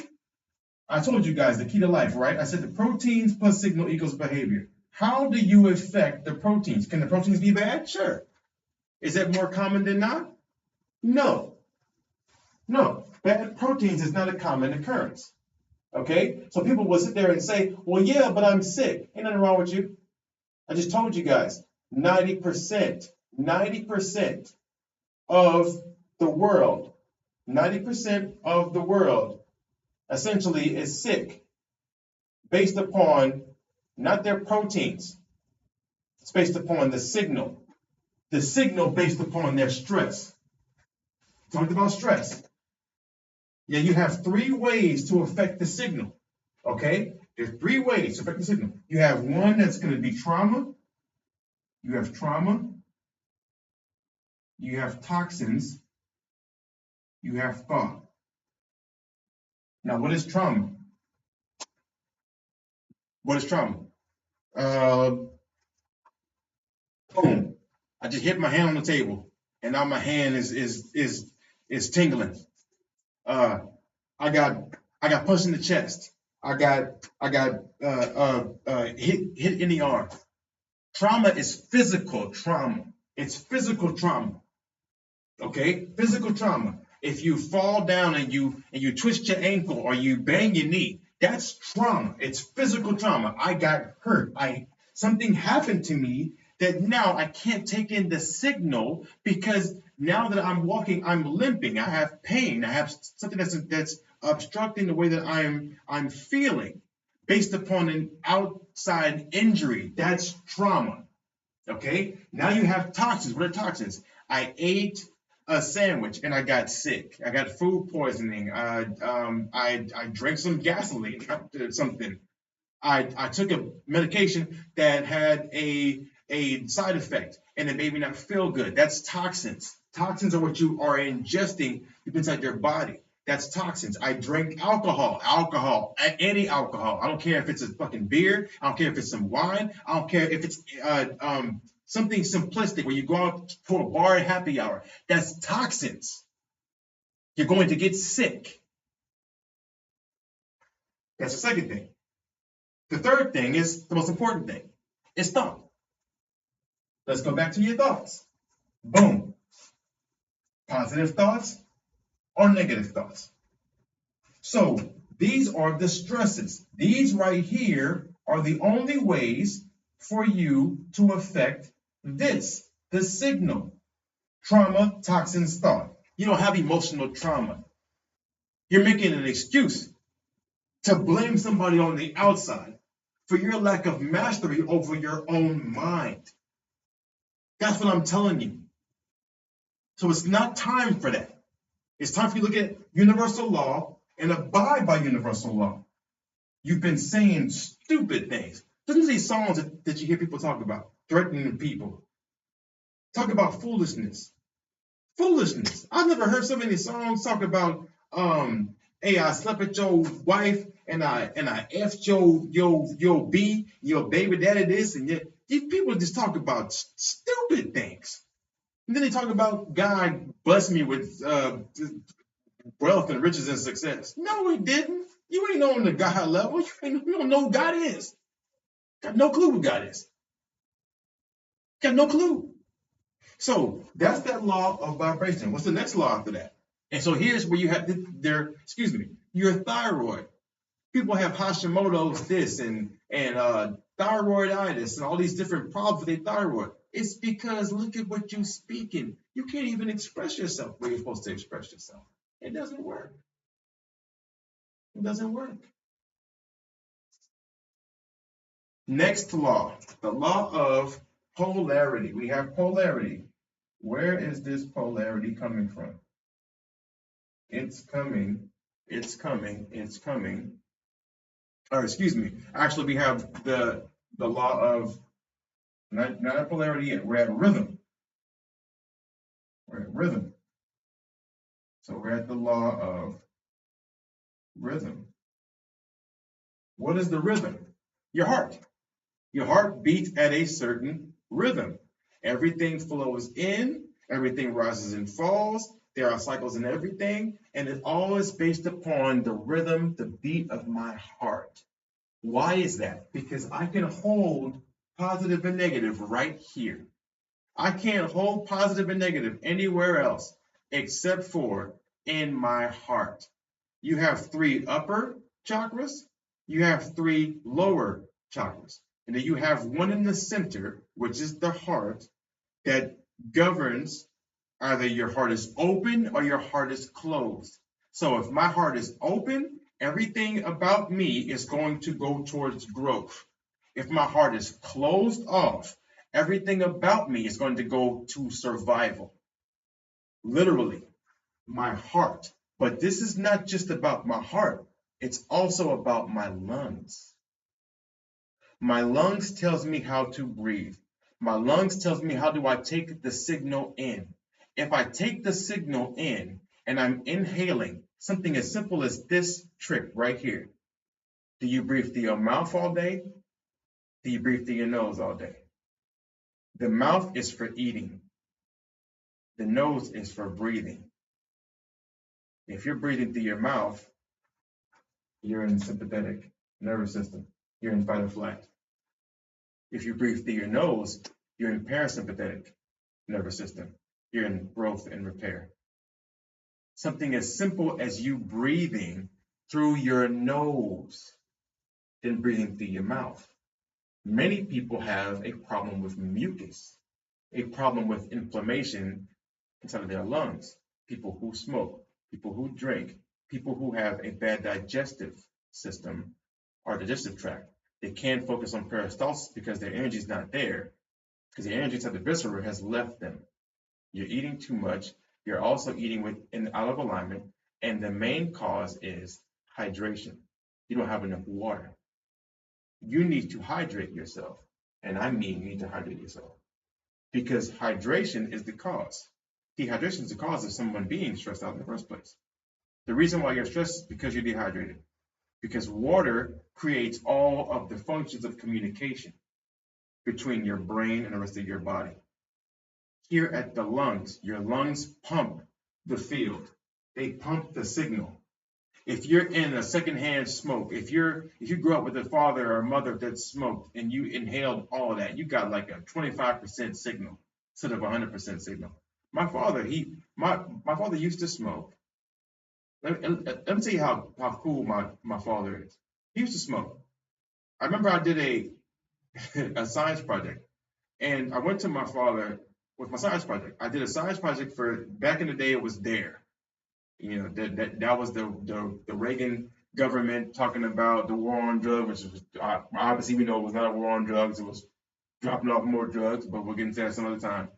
Speaker 1: I told you guys, the key to life, right? I said the proteins plus signal equals behavior. How do you affect the proteins? Can the proteins be bad? Sure. Is that more common than not? No. No. Bad proteins is not a common occurrence. Okay? So people will sit there and say, well, yeah, but I'm sick. Ain't nothing wrong with you. I just told you guys, 90% of the world, 90% of the world essentially is sick based upon not their proteins. It's based upon the signal. The signal based upon their stress. Talked about stress. Yeah, you have 3 ways to affect the signal. Okay? There's 3 ways to affect the signal. You have one that's going to be trauma. You have trauma. You have toxins. You have thought. Now, what is trauma? What is trauma? Boom. I just hit my hand on the table, and now my hand is tingling. I got punched in the chest. I got hit in the arm. Trauma is physical trauma. It's physical trauma. Okay? Physical trauma. If you fall down and you twist your ankle or you bang your knee, that's trauma. It's physical trauma. I got hurt. Something happened to me that now I can't take in the signal because now that I'm walking, I'm limping. I have pain. I have something that's obstructing the way that I'm feeling based upon an outside injury. That's trauma. Okay? Now you have toxins. What are toxins? I ate a sandwich and I got sick. I got food poisoning. I drank some gasoline, something. I took a medication that had a side effect and it made me not feel good. That's toxins. Toxins are what you are ingesting deep inside your body. That's toxins. I drank alcohol, any alcohol. I don't care if it's a fucking beer. I don't care if it's some wine. I don't care if it's something simplistic where you go out for a bar at happy hour. That's toxins. You're going to get sick. That's the second thing. The third thing is the most important thing. It's thought. Let's go back to your thoughts. Boom. Positive thoughts or negative thoughts. So these are the stresses. These right here are the only ways for you to affect this, the signal. Trauma, toxins, thought. You don't have emotional trauma. You're making an excuse to blame somebody on the outside for your lack of mastery over your own mind. That's what I'm telling you. So it's not time for that. It's time for you to look at universal law and abide by universal law. You've been saying stupid things. Listen to these songs that you hear people talk about, threatening people. Talk about foolishness. Foolishness. I've never heard so many songs talk about, hey, I slept with your wife and I effed your B, your baby daddy this, and these people just talk about stupid things. And then they talk about God blessed me with wealth and riches and success. No, he didn't. You ain't on the God level. You don't know who God is. Got no clue who God is. Got no clue. So that's that law of vibration. What's the next law after that? And so here's where you have your thyroid. People have Hashimoto's this and thyroiditis and all these different problems with their thyroid. It's because look at what you're speaking. You can't even express yourself where you're supposed to express yourself. It doesn't work. It doesn't work. Next law, the law of polarity. We have polarity. Where is this polarity coming from? It's coming. Or excuse me. Actually, we have the law of not a polarity yet. We're at rhythm. We're at rhythm. So we're at the law of rhythm. What is the rhythm? Your heart. Your heart beats at a certain rhythm. Everything flows in, everything rises and falls. There are cycles in everything, and it all is based upon the rhythm, the beat of my heart. Why is that? Because I can hold positive and negative right here. I can't hold positive and negative anywhere else except for in my heart. You have 3 upper chakras, you have 3 lower chakras, and then you have one in the center, which is the heart, that governs either your heart is open or your heart is closed. So if my heart is open, everything about me is going to go towards growth. If my heart is closed off, everything about me is going to go to survival. Literally, my heart. But this is not just about my heart. It's also about my lungs. My lungs tells me how to breathe. My lungs tells me how do I take the signal in. If I take the signal in and I'm inhaling something as simple as this trick right here. Do you breathe through your mouth all day? Do you breathe through your nose all day? The mouth is for eating. The nose is for breathing. If you're breathing through your mouth, you're in the sympathetic nervous system. You're in fight or flight. If you breathe through your nose, you're in parasympathetic nervous system. You're in growth and repair. Something as simple as you breathing through your nose, then breathing through your mouth. Many people have a problem with mucus, a problem with inflammation inside of their lungs. People who smoke, people who drink, people who have a bad digestive system or digestive tract. They can't focus on peristalsis because their energy is not there, because the energy inside the viscera has left them. You're eating too much. You're also eating out of alignment, and the main cause is hydration. You don't have enough water. You need to hydrate yourself, and I mean you need to hydrate yourself because hydration is the cause. Dehydration is the cause of someone being stressed out in the first place. The reason why you're stressed is because you're dehydrated. Because water creates all of the functions of communication between your brain and the rest of your body. Here at the lungs, your lungs pump the field. They pump the signal. If you're in a secondhand smoke, if you grew up with a father or a mother that smoked and you inhaled all of that, you got like a 25% signal instead of 100% signal. My father used to smoke. Let me tell you how cool my father is. He used to smoke. I remember I did a science project, and I went to my father with my science project. I did a science project for back in the day. It was DARE. You know that was the Reagan government talking about the war on drugs, which was obviously we know it was not a war on drugs. It was dropping off more drugs, but we'll get into that some other time.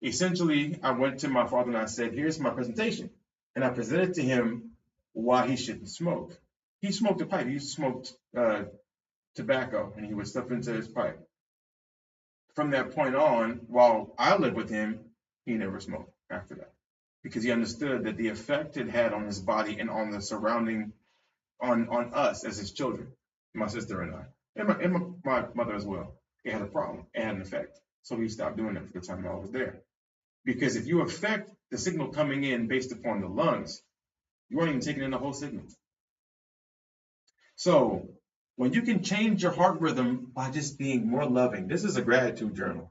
Speaker 1: Essentially, I went to my father and I said, "Here's my presentation," and I presented to him why he shouldn't smoke. He smoked a pipe. He smoked tobacco, and he would stuff into his pipe. From that point on, while I lived with him, he never smoked after that because he understood that the effect it had on his body and on the surrounding, on us as his children, my sister and I, and my mother as well. It had a problem. It had an effect. So he stopped doing it for the time I was there. Because if you affect the signal coming in based upon the lungs, you aren't even taking in the whole signal. So when you can change your heart rhythm by just being more loving, this is a gratitude journal.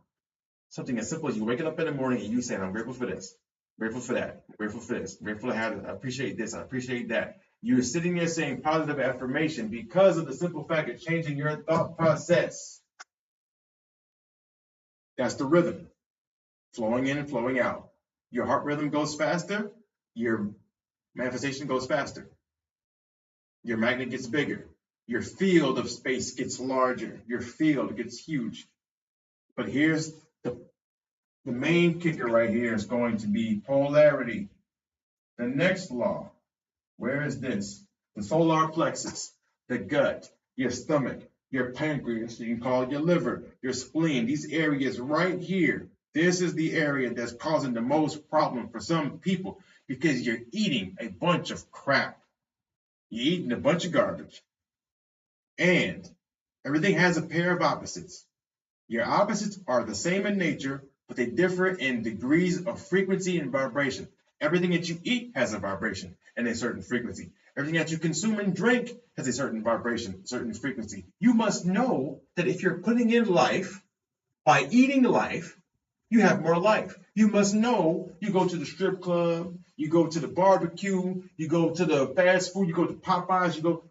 Speaker 1: Something as simple as you waking up in the morning and you saying, I'm grateful for this, grateful for that, grateful for this, grateful to have it, I appreciate this, I appreciate that. You're sitting there saying positive affirmation because of the simple fact of changing your thought process. That's the rhythm, flowing in and flowing out. Your heart rhythm goes faster, your manifestation goes faster. Your magnet gets bigger. Your field of space gets larger. Your field gets huge. But here's the main kicker right here is going to be polarity. The next law, where is this? The solar plexus, the gut, your stomach, your pancreas, you can call it your liver, your spleen, these areas right here. This is the area that's causing the most problem for some people because you're eating a bunch of crap. You're eating a bunch of garbage. And everything has a pair of opposites. Your opposites are the same in nature, but they differ in degrees of frequency and vibration. Everything that you eat has a vibration and a certain frequency. Everything that you consume and drink has a certain vibration, certain frequency. You must know that if you're putting in life by eating life, you have more life. You must know you go to the strip club, you go to the barbecue, you go to the fast food, you go to Popeyes, you go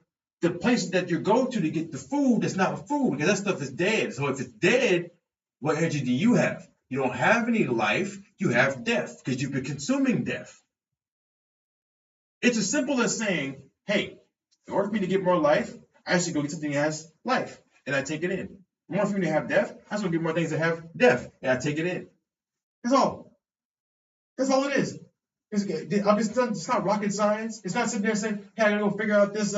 Speaker 1: the places that you go to get the food that's not food because that stuff is dead. So if it's dead, what energy do you have? You don't have any life, you have death because you've been consuming death. It's as simple as saying, hey, in order for me to get more life, I should go get something that has life and I take it in. In order for me to have death, I should get more things that have death and I take it in. That's all. That's all it is. It's not rocket science. It's not sitting there saying, hey, I gotta go figure out this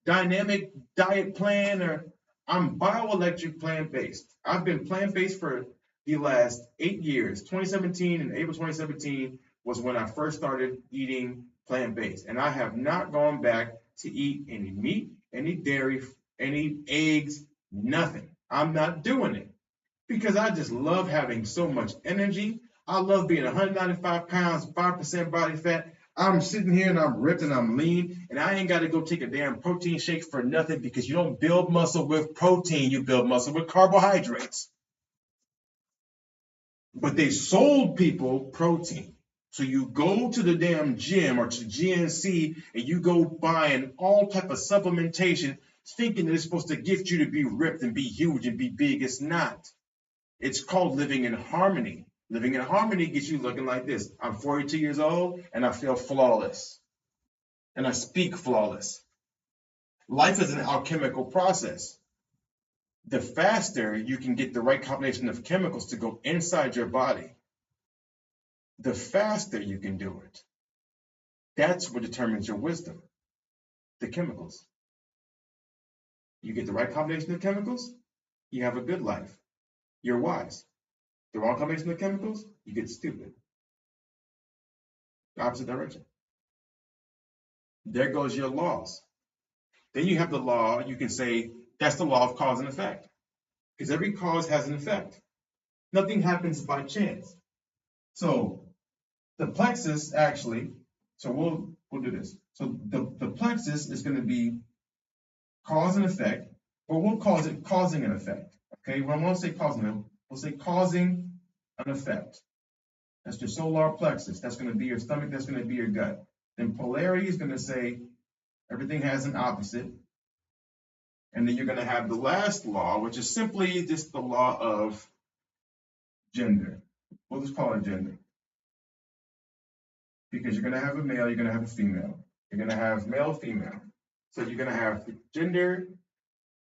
Speaker 1: dynamic diet plan, or I'm bioelectric plant-based. I've been plant-based for the last 8 years. 2017 and April 2017 was when I first started eating plant-based. And I have not gone back to eat any meat, any dairy, any eggs, nothing. I'm not doing it because I just love having so much energy. I love being 195 pounds, 5% body fat. I'm sitting here and I'm ripped and I'm lean, and I ain't got to go take a damn protein shake for nothing because you don't build muscle with protein, you build muscle with carbohydrates. But they sold people protein. So you go to the damn gym or to GNC and you go buying all type of supplementation thinking that it's supposed to gift you to be ripped and be huge and be big. It's not. It's called living in harmony. Living in harmony gets you looking like this. I'm 42 years old and I feel flawless. And I speak flawless. Life is an alchemical process. The faster you can get the right combination of chemicals to go inside your body, the faster you can do it. That's what determines your wisdom, the chemicals. You get the right combination of chemicals, you have a good life. You're wise. The wrong combination of chemicals, you get stupid. The opposite direction. There goes your laws. Then you have the law, you can say, that's the law of cause and effect. Because every cause has an effect. Nothing happens by chance. So the plexus actually, so we'll do this. So the plexus is going to be cause and effect, or we'll call it causing an effect. Okay, we won't say causing, we'll say causing an effect. That's your solar plexus. That's going to be your stomach. That's going to be your gut. Then polarity is going to say everything has an opposite. And then you're going to have the last law, which is simply just the law of gender. We'll just call it gender. Because you're going to have a male, you're going to have a female. You're going to have male, female. So you're going to have gender.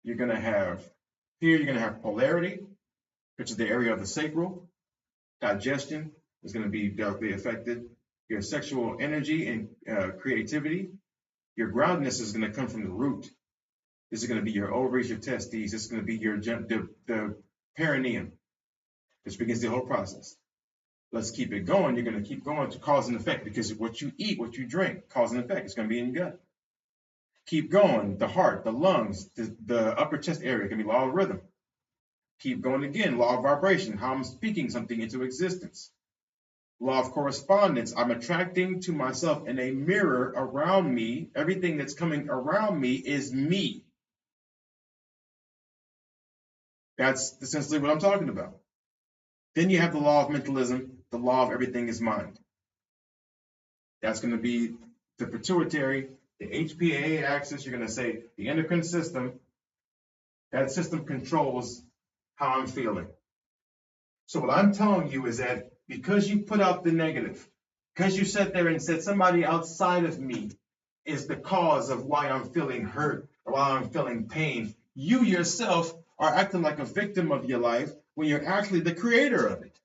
Speaker 1: You're going to have, here you're going to have polarity, which is the area of the sacral. Digestion is going to be directly affected. Your sexual energy and creativity. Your groundedness is going to come from the root. This is going to be your ovaries, your testes. This is going to be your the perineum, which begins the whole process. Let's keep it going. You're going to keep going to cause and effect because what you eat, what you drink, cause and effect. It's going to be in your gut. Keep going. The heart, the lungs, the upper chest area can be law of rhythm. Keep going again. Law of vibration. How I'm speaking something into existence. Law of correspondence. I'm attracting to myself in a mirror around me. Everything that's coming around me is me. That's essentially what I'm talking about. Then you have the law of mentalism, the law of everything is mind. That's going to be the pituitary, the HPA axis. You're going to say the endocrine system. That system controls how I'm feeling. So what I'm telling you is that because you put out the negative, because you sat there and said somebody outside of me is the cause of why I'm feeling hurt or why I'm feeling pain, you yourself are acting like a victim of your life when you're actually the creator of it.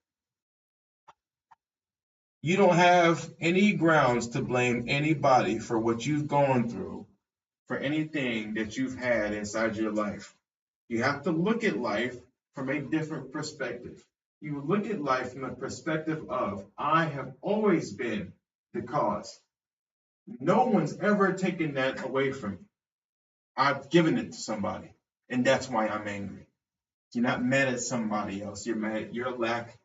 Speaker 1: You don't have any grounds to blame anybody for what you've gone through, for anything that you've had inside your life. You have to look at life from a different perspective. You look at life from the perspective of, I have always been the cause. No one's ever taken that away from me. I've given it to somebody, and that's why I'm angry. You're not mad at somebody else. You're mad at your lack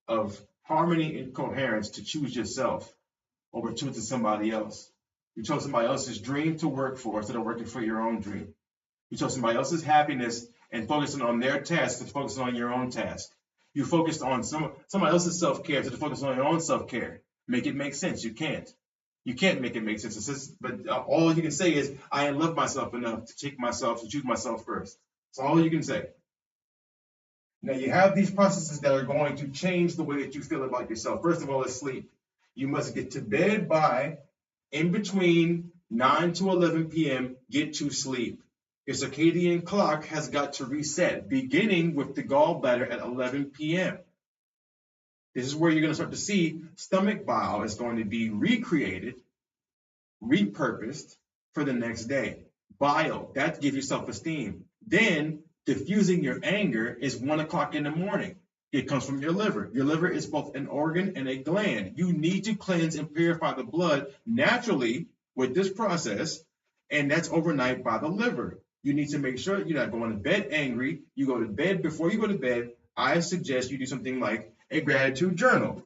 Speaker 1: of harmony and coherence to choose yourself over choosing somebody else. You chose somebody else's dream to work for instead of working for your own dream. You chose somebody else's happiness and focusing on their task instead of focusing on your own task. You focused on somebody else's self-care instead of focusing on your own self-care. Make it make sense. You can't. You can't make it make sense. But all you can say is, I love myself enough to choose myself first. That's all you can say. Now, you have these processes that are going to change the way that you feel about yourself. First of all, is sleep. You must get to bed by, in between 9 to 11 p.m., get to sleep. Your circadian clock has got to reset, beginning with the gallbladder at 11 p.m. This is where you're going to start to see stomach bile is going to be recreated, repurposed for the next day. Bile, that gives you self-esteem. Then diffusing your anger is 1 o'clock in the morning. It comes from your liver. Your liver is both an organ and a gland. You need to cleanse and purify the blood naturally with this process, and that's overnight by the liver. You need to make sure you're not going to bed angry. You go to bed. Before you go to bed, I suggest you do something like a gratitude journal,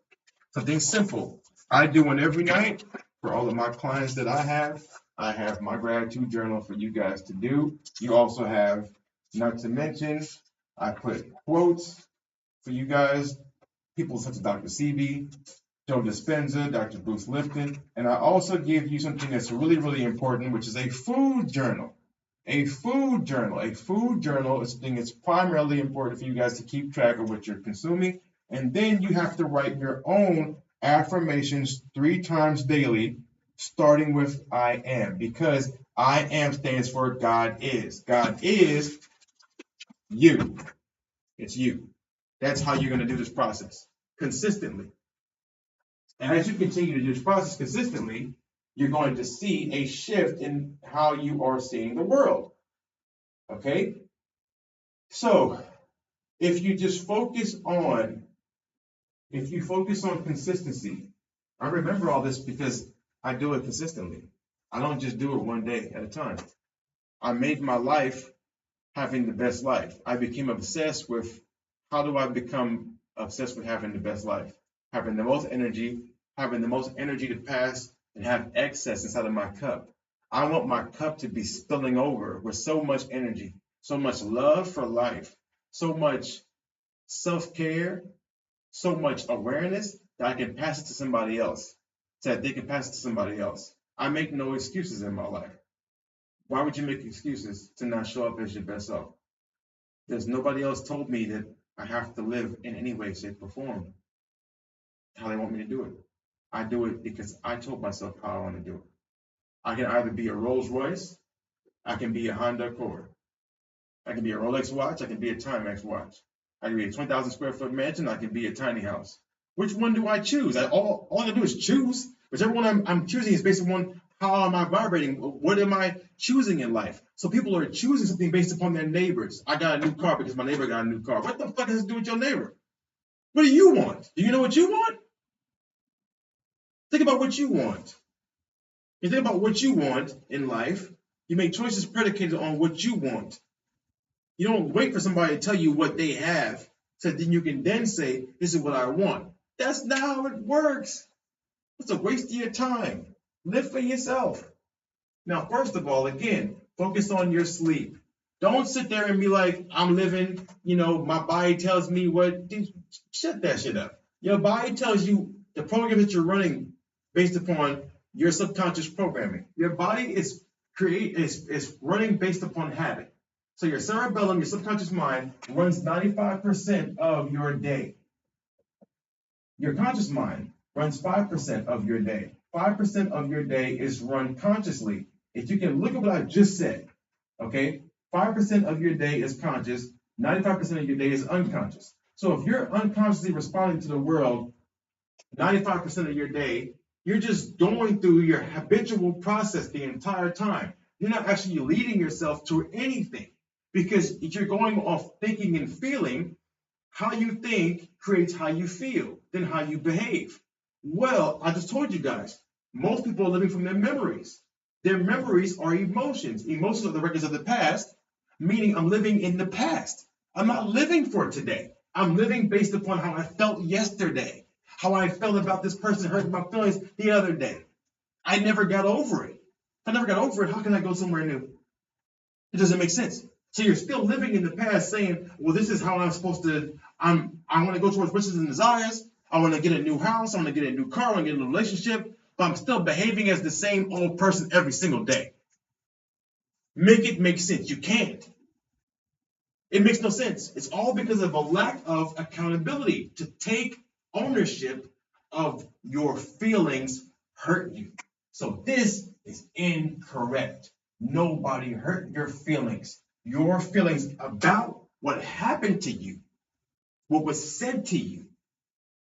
Speaker 1: something simple. I do one every night for all of my clients that I have my gratitude journal for you guys to do. You also have, not to mention, I put quotes for you guys, people such as Dr. Sebi, Joe Dispenza, Dr. Bruce Lipton, and I also give you something that's really, really important, which is a food journal. A food journal. A food journal is something that's primarily important for you guys to keep track of what you're consuming. And then you have to write your own affirmations 3 times daily, starting with I am, because I am stands for God is. God is you. It's you. That's how you're going to do this process consistently. And as you continue to do this process consistently, you're going to see a shift in how you are seeing the world. Okay? So, if you focus on consistency, I remember all this because I do it consistently. I don't just do it one day at a time. I made my life having the best life. I became obsessed with how do I become obsessed with having the best life? Having the most energy to pass and have excess inside of my cup. I want my cup to be spilling over with so much energy, so much love for life, so much self-care, so much awareness that I can pass it to somebody else, so that they can pass it to somebody else. I make no excuses in my life. Why would you make excuses to not show up as your best self? There's nobody else told me that I have to live in any way, shape, or form how they want me to do it. I do it because I told myself how I want to do it. I can either be a Rolls Royce, I can be a Honda Accord, I can be a Rolex watch, I can be a Timex watch, I can be a 20,000 square foot mansion, I can be a tiny house. Which one do I choose? All I do is choose. Whichever one I'm choosing is based on how am I vibrating? What am I choosing in life? So people are choosing something based upon their neighbors. I got a new car because my neighbor got a new car. What the fuck has to do with your neighbor? What do you want? Do you know what you want? Think about what you want. You think about what you want in life. You make choices predicated on what you want. You don't wait for somebody to tell you what they have, so then you can then say, this is what I want. That's not how it works. It's a waste of your time. Live for yourself. Now, first of all, again, focus on your sleep. Don't sit there and be like, I'm living, my body tells me what. Dude, shut that shit up. Your body tells you the program that you're running based upon your subconscious programming. Your body is running based upon habit. So your cerebellum, your subconscious mind, runs 95% of your day. Your conscious mind runs 5% of your day. 5% of your day is run consciously. If you can look at what I just said, okay, 5% of your day is conscious, 95% of your day is unconscious. So if you're unconsciously responding to the world 95% of your day, you're just going through your habitual process the entire time. You're not actually leading yourself to anything because if you're going off thinking and feeling, how you think creates how you feel, then how you behave. Well, I just told you guys, most people are living from their memories. Their memories are emotions. Emotions are the records of the past, meaning I'm living in the past. I'm not living for today. I'm living based upon how I felt yesterday, how I felt about this person hurting my feelings the other day. I never got over it. If I never got over it, how can I go somewhere new? It doesn't make sense. So you're still living in the past saying, well, this is how I'm supposed to, I want to go towards wishes and desires. I want to get a new house. I want to get a new car. I want to get a new relationship. But I'm still behaving as the same old person every single day. Make it make sense. You can't. It makes no sense. It's all because of a lack of accountability to take ownership of your feelings hurt you. So this is incorrect. Nobody hurt your feelings. Your feelings about what happened to you, what was said to you,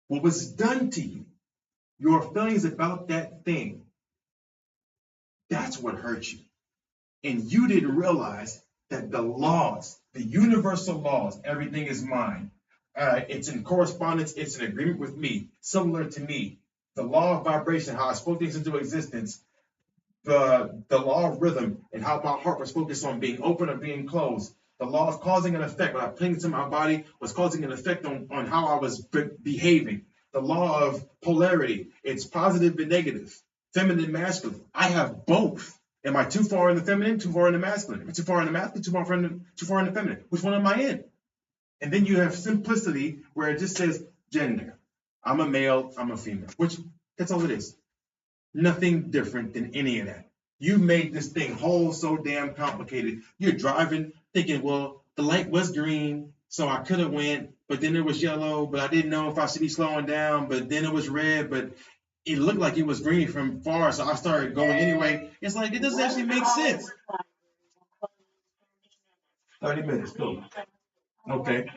Speaker 1: what was done to you, your feelings about that thing, that's what hurt you. And you didn't realize that the laws, the universal laws, everything is mine. It's in correspondence, it's in agreement with me, similar to me. The law of vibration, how I spoke things into existence, the law of rhythm, and how my heart was focused on being open or being closed. The law of causing an effect, what I put into my body was causing an effect on how I was behaving. The law of polarity, it's positive and negative, feminine, masculine. I have both. Am I too far in the feminine, too far in the masculine? Am I too far in the masculine, too far in the feminine? Which one am I in? And then you have simplicity where it just says gender. I'm a male, I'm a female, which that's all it is. Nothing different than any of that. You made this thing whole so damn complicated. You're driving thinking, well, the light was green, so I could have went, but then it was yellow, but I didn't know if I should be slowing down, but then it was red, but it looked like it was green from far, so I started going anyway. It's like, it doesn't actually make sense. 30 minutes, cool. Okay.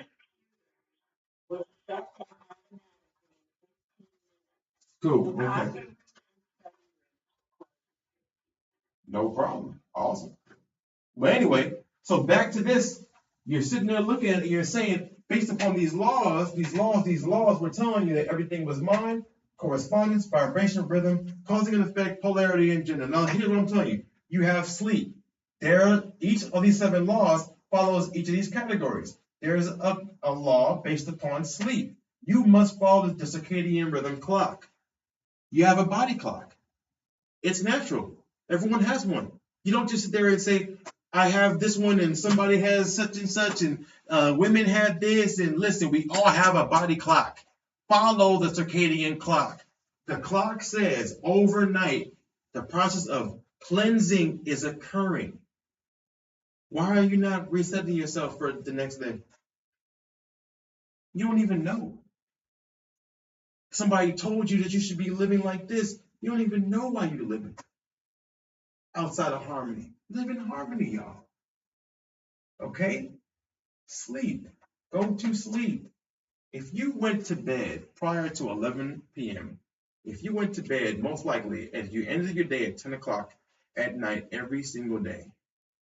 Speaker 1: Cool, okay. No problem. Awesome. But anyway, so back to this. You're sitting there looking at it, you're saying, based upon these laws, we're telling you that everything was mine, correspondence, vibration, rhythm, causing an effect, polarity, and gender. Now, here's what I'm telling you. You have sleep. Each of these 7 laws follows each of these categories. There's a law based upon sleep. You must follow the circadian rhythm clock. You have a body clock. It's natural. Everyone has one. You don't just sit there and say, I have this one and somebody has such and such and women have this. And listen, we all have a body clock. Follow the circadian clock. The clock says overnight, the process of cleansing is occurring. Why are you not resetting yourself for the next day? You don't even know. Somebody told you that you should be living like this. You don't even know why you're living outside of harmony. Live in harmony, y'all. Okay? Sleep. Go to sleep. If you went to bed prior to 11 p.m., if you went to bed, most likely, as you ended your day at 10 o'clock at night every single day,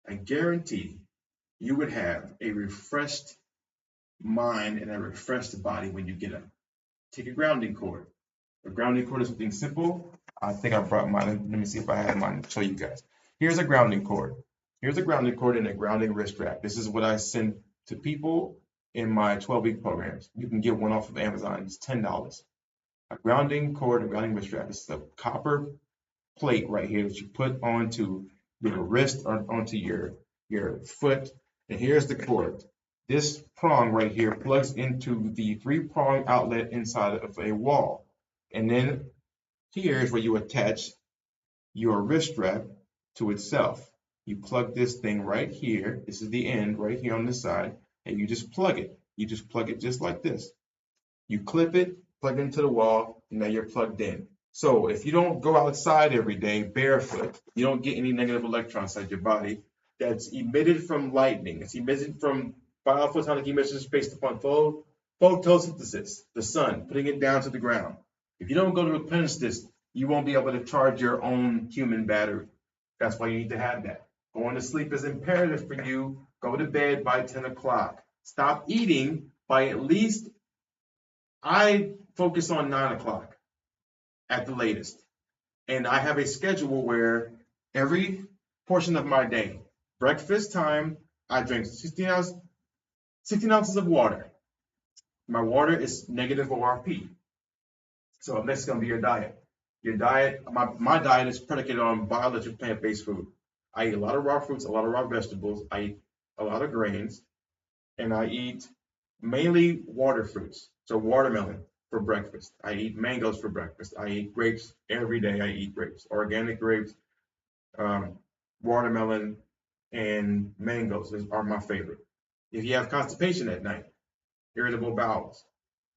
Speaker 1: I guarantee you would have a refreshed mind and a refreshed body when you get up. Take a grounding cord. A grounding cord is something simple. I think I brought mine. Let me see if I have mine to show you guys. Here's a grounding cord. Here's a grounding cord and a grounding wrist strap. This is what I send to people in my 12-week programs. You can get one off of Amazon. It's $10. a grounding cord and grounding wrist strap. It's a copper plate right here that you put onto your wrist or onto your foot. And here's the cord. This prong right here plugs into the 3-prong outlet inside of a wall. And then here is where you attach your wrist strap to itself. You plug this thing right here. This is the end right here on this side. And you just plug it. You just plug it just like this. You clip it, plug it into the wall, and now you're plugged in. So if you don't go outside every day barefoot, you don't get any negative electrons inside your body. That's emitted from lightning. It's emitted from biophotonic emissions based upon photosynthesis, the sun, putting it down to the ground. If you don't go to replenish this, you won't be able to charge your own human battery. That's why you need to have that. Going to sleep is imperative for you. Go to bed by 10 o'clock. Stop eating by at least, I focus on 9 o'clock at the latest. And I have a schedule where every portion of my day, breakfast time, I drink 16 ounces of water. My water is negative ORP. So next going to be your diet. Your diet, my diet is predicated on biological plant-based food. I eat a lot of raw fruits, a lot of raw vegetables. I eat a lot of grains, and I eat mainly water fruits. So watermelon for breakfast. I eat mangoes for breakfast. I eat grapes every day. I eat grapes, organic grapes, watermelon, and mangoes are my favorite. If you have constipation at night, irritable bowels,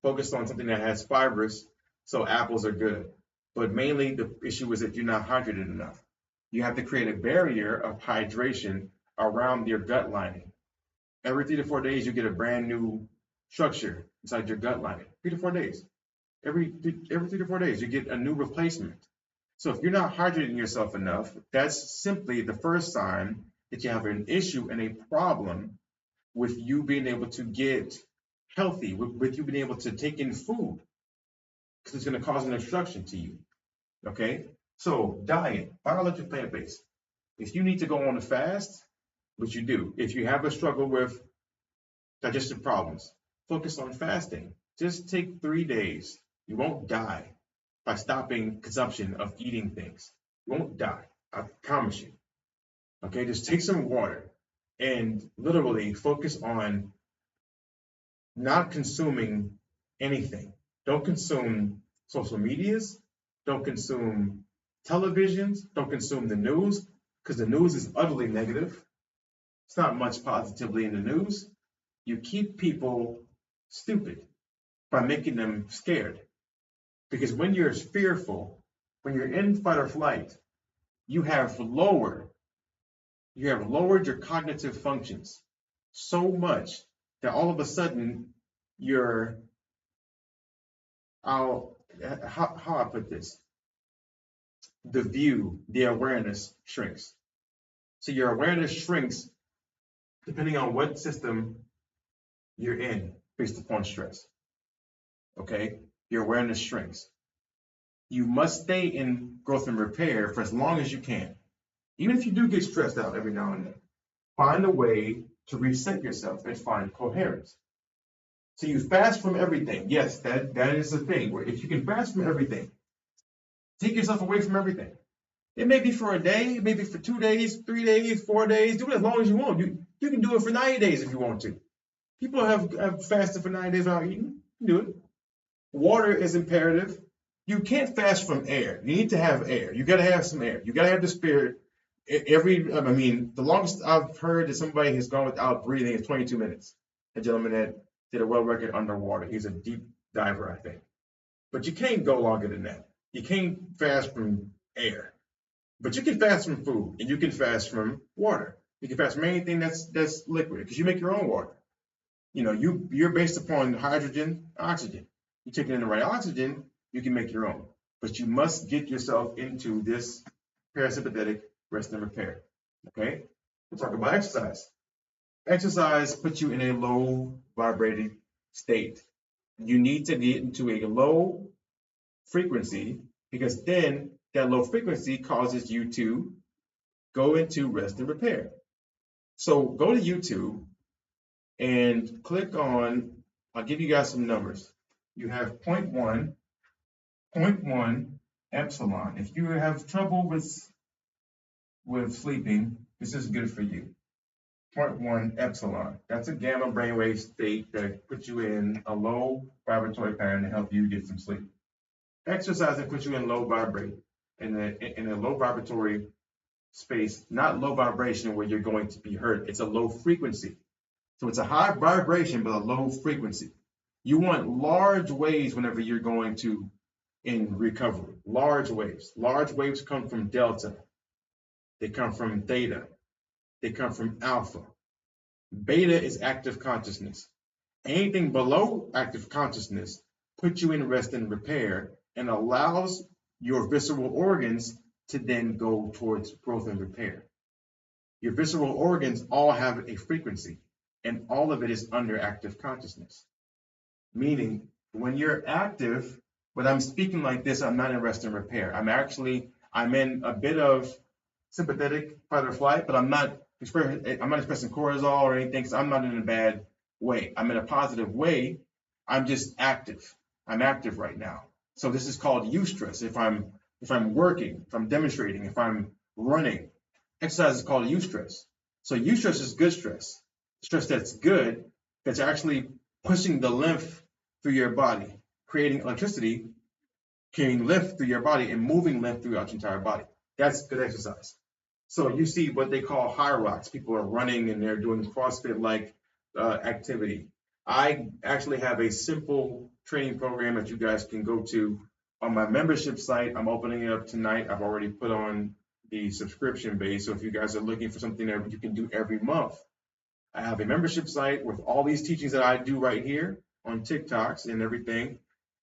Speaker 1: focus on something that has fibers. So apples are good. But mainly the issue is that you're not hydrated enough. You have to create a barrier of hydration around your gut lining. Every 3 to 4 days, you get a brand new structure inside your gut lining. 3 to 4 days. Every 3 to 4 days, you get a new replacement. So if you're not hydrating yourself enough, that's simply the first sign that you have an issue and a problem with you being able to get healthy, with you being able to take in food, because it's going to cause an obstruction to you. Okay? So diet, biological plant-based. If you need to go on a fast, which you do, if you have a struggle with digestive problems, focus on fasting. Just take 3 days. You won't die by stopping consumption of eating things. You won't die. I promise you. Okay? Just take some water and literally focus on not consuming anything. Don't consume social medias. Don't consume televisions. Don't consume the news, because the news is utterly negative. It's not much positively in the news. You keep people stupid by making them scared. Because when you're fearful, when you're in fight or flight, you have lowered your cognitive functions so much that all of a sudden how I put this, the awareness shrinks. So your awareness shrinks depending on what system you're in based upon stress. Okay? Your awareness shrinks. You must stay in growth and repair for as long as you can. Even if you do get stressed out every now and then, find a way to reset yourself and find coherence. So you fast from everything. Yes, that is the thing. Where if you can fast from everything, take yourself away from everything. It may be for a day, it may be for 2 days, 3 days, 4 days. Do it as long as you want. You can do it for 90 days if you want to. People have fasted for 9 days without eating. You can do it. Water is imperative. You can't fast from air. You need to have air. You got to have some air. You got to have the spirit. The longest I've heard that somebody has gone without breathing is 22 minutes. A gentleman that did a world record underwater. He's a deep diver, I think. But you can't go longer than that. You can't fast from air. But you can fast from food, and you can fast from water. You can fast from anything that's liquid, because you make your own water. You're based upon hydrogen, oxygen. You take in the right oxygen, you can make your own. But you must get yourself into this parasympathetic rest and repair. Okay? We'll talk about exercise. Exercise puts you in a low vibrating state. You need to get into a low frequency, because then that low frequency causes you to go into rest and repair. So go to YouTube and click on, I'll give you guys some numbers. You have 0.1, 0.1 epsilon. If you have trouble with sleeping, this is good for you. 0.1 epsilon. That's a gamma brainwave state that puts you in a low vibratory pattern to help you get some sleep. Exercising puts you in low vibrate, in a low vibratory space, not low vibration where you're going to be hurt. It's a low frequency. So it's a high vibration, but a low frequency. You want large waves whenever you're going to in recovery. Large waves. Large waves come from delta. They come from theta. They come from alpha. Beta is active consciousness. Anything below active consciousness puts you in rest and repair and allows your visceral organs to then go towards growth and repair. Your visceral organs all have a frequency, and all of it is under active consciousness. Meaning, when you're active, when I'm speaking like this, I'm not in rest and repair. I'm in a bit of sympathetic fight or flight, but I'm not expressing cortisol or anything because I'm not in a bad way. I'm in a positive way. I'm just active. I'm active right now. So this is called eustress. If I'm working, if I'm demonstrating, if I'm running, exercise is called eustress. So eustress is good stress. Stress that's good, that's actually pushing the lymph through your body, creating electricity, carrying lymph through your body and moving lymph throughout your entire body. That's good exercise. So you see what they call high rocks. People are running and they're doing CrossFit-like activity. I actually have a simple training program that you guys can go to on my membership site. I'm opening it up tonight. I've already put on the subscription base. So if you guys are looking for something that you can do every month, I have a membership site with all these teachings that I do right here on TikToks and everything.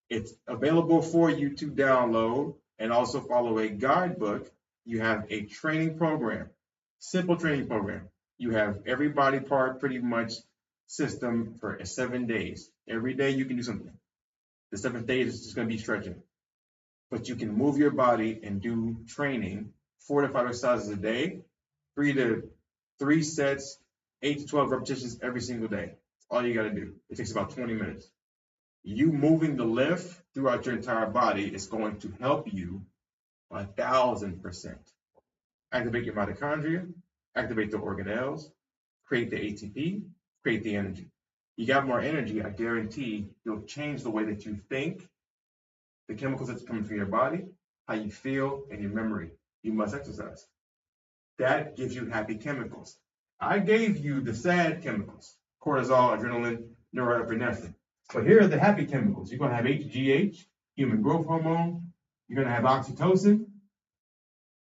Speaker 1: It's available for you to download and also follow a guidebook. You have a training program, simple training program. You have every body part pretty much system for 7 days. Every day you can do something. The 7th day is just going to be stretching. But you can move your body and do training 4 to 5 exercises a day, 3 sets, 8 to 12 repetitions every single day. That's all you got to do. It takes about 20 minutes. You moving the lymph throughout your entire body is going to help you 1,000%. Activate your mitochondria, activate the organelles, create the ATP, create the energy. You got more energy, I guarantee you'll change the way that you think, the chemicals that's coming from your body, how you feel, and your memory. You must exercise. That gives you happy chemicals. I gave you the sad chemicals, cortisol, adrenaline, norepinephrine. But here are the happy chemicals. You're going to have HGH, human growth hormone. You're going to have oxytocin.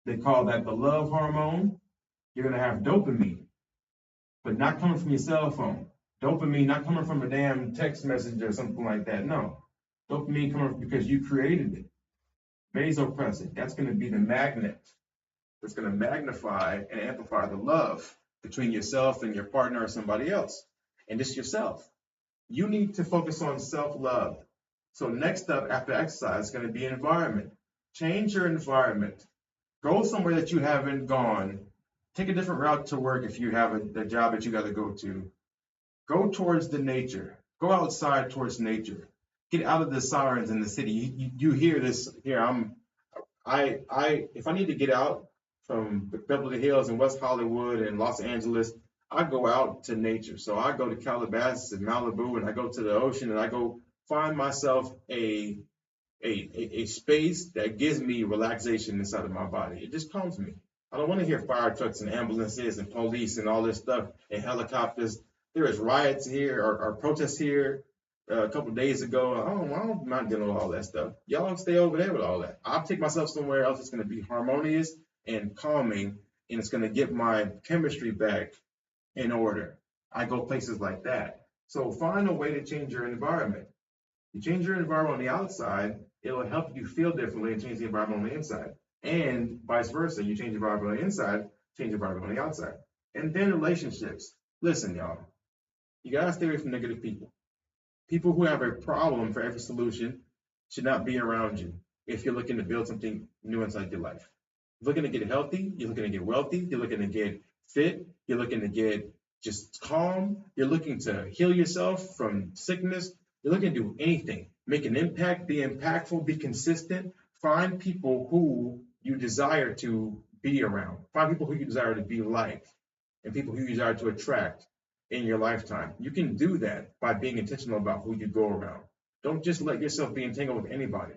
Speaker 1: They call that the love hormone. You're going to have dopamine, but not coming from your cell phone. Dopamine not coming from a damn text message or something like that. No. Dopamine coming because you created it. Vasopressin, that's going to be the magnet that's going to magnify and amplify the love between yourself and your partner or somebody else, and just yourself. You need to focus on self-love. So next up after exercise is going to be environment. Change your environment. Go somewhere that you haven't gone. Take a different route to work if you have a job that you got to go to. Go towards the nature. Go outside towards nature. Get out of the sirens in the city. You hear this here. If I need to get out from Beverly Hills and West Hollywood and Los Angeles, I go out to nature. So I go to Calabasas and Malibu, and I go to the ocean, and I go find myself a space that gives me relaxation inside of my body. It just calms me. I don't want to hear fire trucks and ambulances and police and all this stuff and helicopters. There is riots here or protests here a couple of days ago. I'm not dealing with all that stuff. Y'all stay over there with all that. I'll take myself somewhere else that's going to be harmonious and calming, and it's going to get my chemistry back in order. I go places like that. So find a way to change your environment. You change your environment on the outside, it'll help you feel differently and change the environment on the inside. And vice versa. You change the environment on the inside, change the environment on the outside. And then relationships. Listen, y'all. You gotta stay away from negative people. People who have a problem for every solution should not be around you if you're looking to build something new inside your life. You're looking to get healthy, you're looking to get wealthy, you're looking to get fit, you're looking to get just calm, you're looking to heal yourself from sickness, you're looking to do anything. make an impact, be impactful, be consistent. Find people who you desire to be around. Find people who you desire to be like, and people who you desire to attract in your lifetime. You can do that by being intentional about who you go around. Don't just let yourself be entangled with anybody.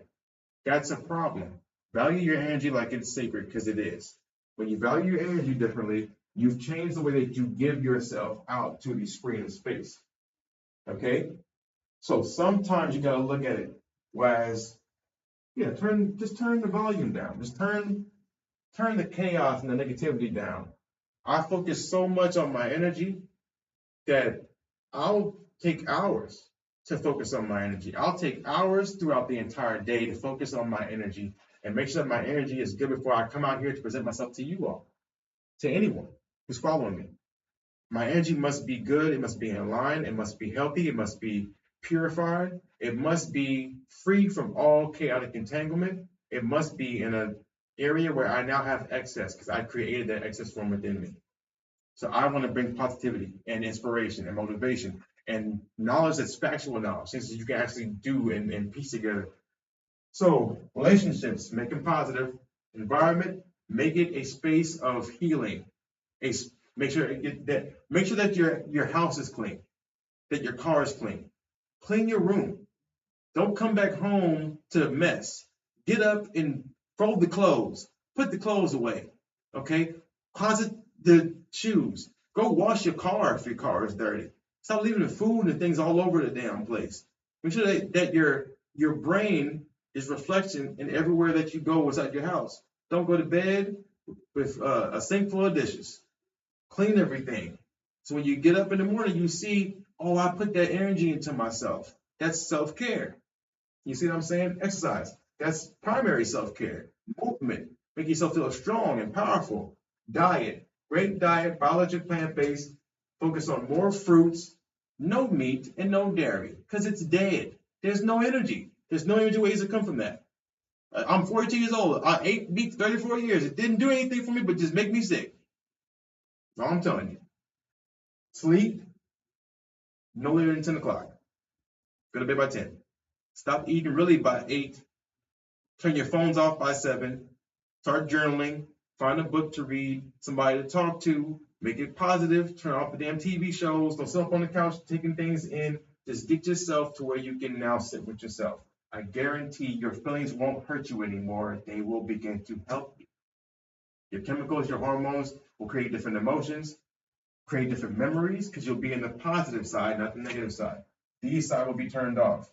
Speaker 1: That's a problem. Value your energy like it's sacred, because it is. When you value your energy differently, you've changed the way that you give yourself out to the screen of space. Okay? So sometimes you got to look at it as, yeah, just turn the volume down. Just turn the chaos and the negativity down. I focus so much on my energy that I'll take hours to focus on my energy. I'll take hours throughout the entire day to focus on my energy and make sure that my energy is good before I come out here to present myself to you all, to anyone who's following me. My energy must be good. It must be in line. It must be healthy. It must be purified. It must be free from all chaotic entanglement. It must be in an area where I now have excess, because I created that excess from within me. So I want to bring positivity and inspiration and motivation and knowledge that's factual knowledge, things that you can actually do and piece together. So relationships, make them positive. Environment, make it a space of healing. Make sure that your house is clean, that your car is clean. Clean your room. Don't come back home to a mess. Get up and fold the clothes. Put the clothes away. Okay? Closet the shoes. Go wash your car if your car is dirty. Stop leaving the food and things all over the damn place. Make sure that your brain is reflection in everywhere that you go inside your house. Don't go to bed with a sink full of dishes. Clean everything. So when you get up in the morning, you see, oh, I put that energy into myself. That's self-care. You see what I'm saying? Exercise. That's primary self-care. Movement. Make yourself feel strong and powerful. Diet. Great diet, biological plant-based. Focus on more fruits, no meat, and no dairy, because it's dead. There's no energy. There's no energy ways to come from that. I'm 42 years old. I ate meat 34 years. It didn't do anything for me, but just make me sick. That's all I'm telling you. Sleep, no later than 10 o'clock. Go to bed by 10. Stop eating really by 8. Turn your phones off by 7. Start journaling. Find a book to read, somebody to talk to. Make it positive. Turn off the damn TV shows. Don't sit up on the couch taking things in. Just get yourself to where you can now sit with yourself. I guarantee your feelings won't hurt you anymore. They will begin to help you. Your chemicals, your hormones will create different emotions, create different memories, because you'll be in the positive side, not the negative side. These side will be turned off.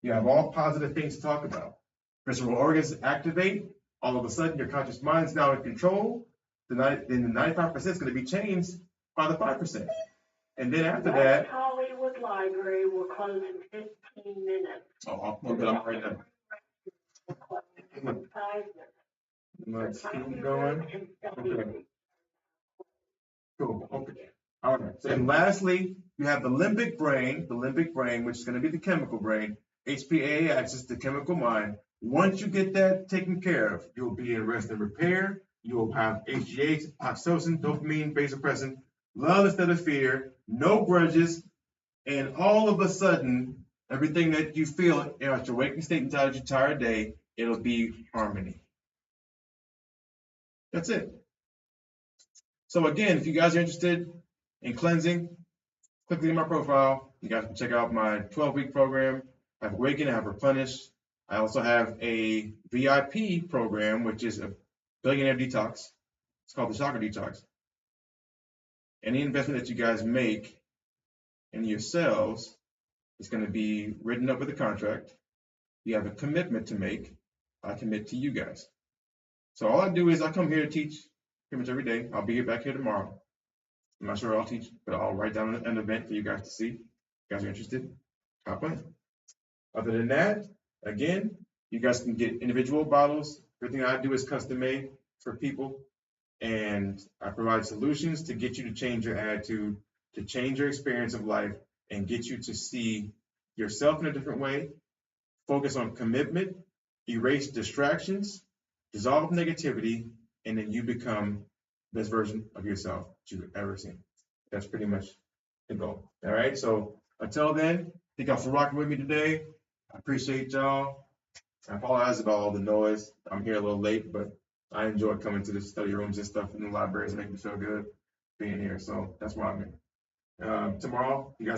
Speaker 1: You have all positive things to talk about. Visceral organs activate. All of a sudden, your conscious mind is now in control. Then the 95% is going to be changed by the 5%. And then after that,
Speaker 2: Hollywood Library will close in 15 minutes.
Speaker 1: Oh, I'm right now. Let's keep going. Okay. Cool. Okay. All right. So, and lastly, you have the limbic brain, which is going to be the chemical brain. HPA axis, the chemical mind. Once you get that taken care of, you'll be in rest and repair. You will have HGH, oxytocin, dopamine, vasopressin, love instead of fear, no grudges, and all of a sudden, everything that you feel at your waking state inside your entire day, it'll be harmony. That's it. So again, if you guys are interested in cleansing, click in my profile. You guys can check out my 12-week program. I have Awaken, I have Replenish. I also have a VIP program, which is a billionaire detox. It's called the Chakra Detox. Any investment that you guys make in yourselves is going to be written up with a contract. You have a commitment to make. I commit to you guys. So all I do is I come here to teach pretty much every day. I'll be back here tomorrow. I'm not sure I'll teach, but I'll write down an event for you guys to see. If you guys are interested, hop in. Other than that, again, you guys can get individual bottles. Everything I do is custom made for people. And I provide solutions to get you to change your attitude, to change your experience of life, and get you to see yourself in a different way. Focus on commitment, erase distractions, dissolve negativity, and then you become the best version of yourself that you've ever seen. That's pretty much the goal. All right. So until then, thank y'all for rocking with me today. I appreciate y'all. I apologize about all the noise. I'm here a little late, but I enjoy coming to the study rooms and stuff in the libraries. Make me feel good being here. So that's why I'm here. Tomorrow, you guys.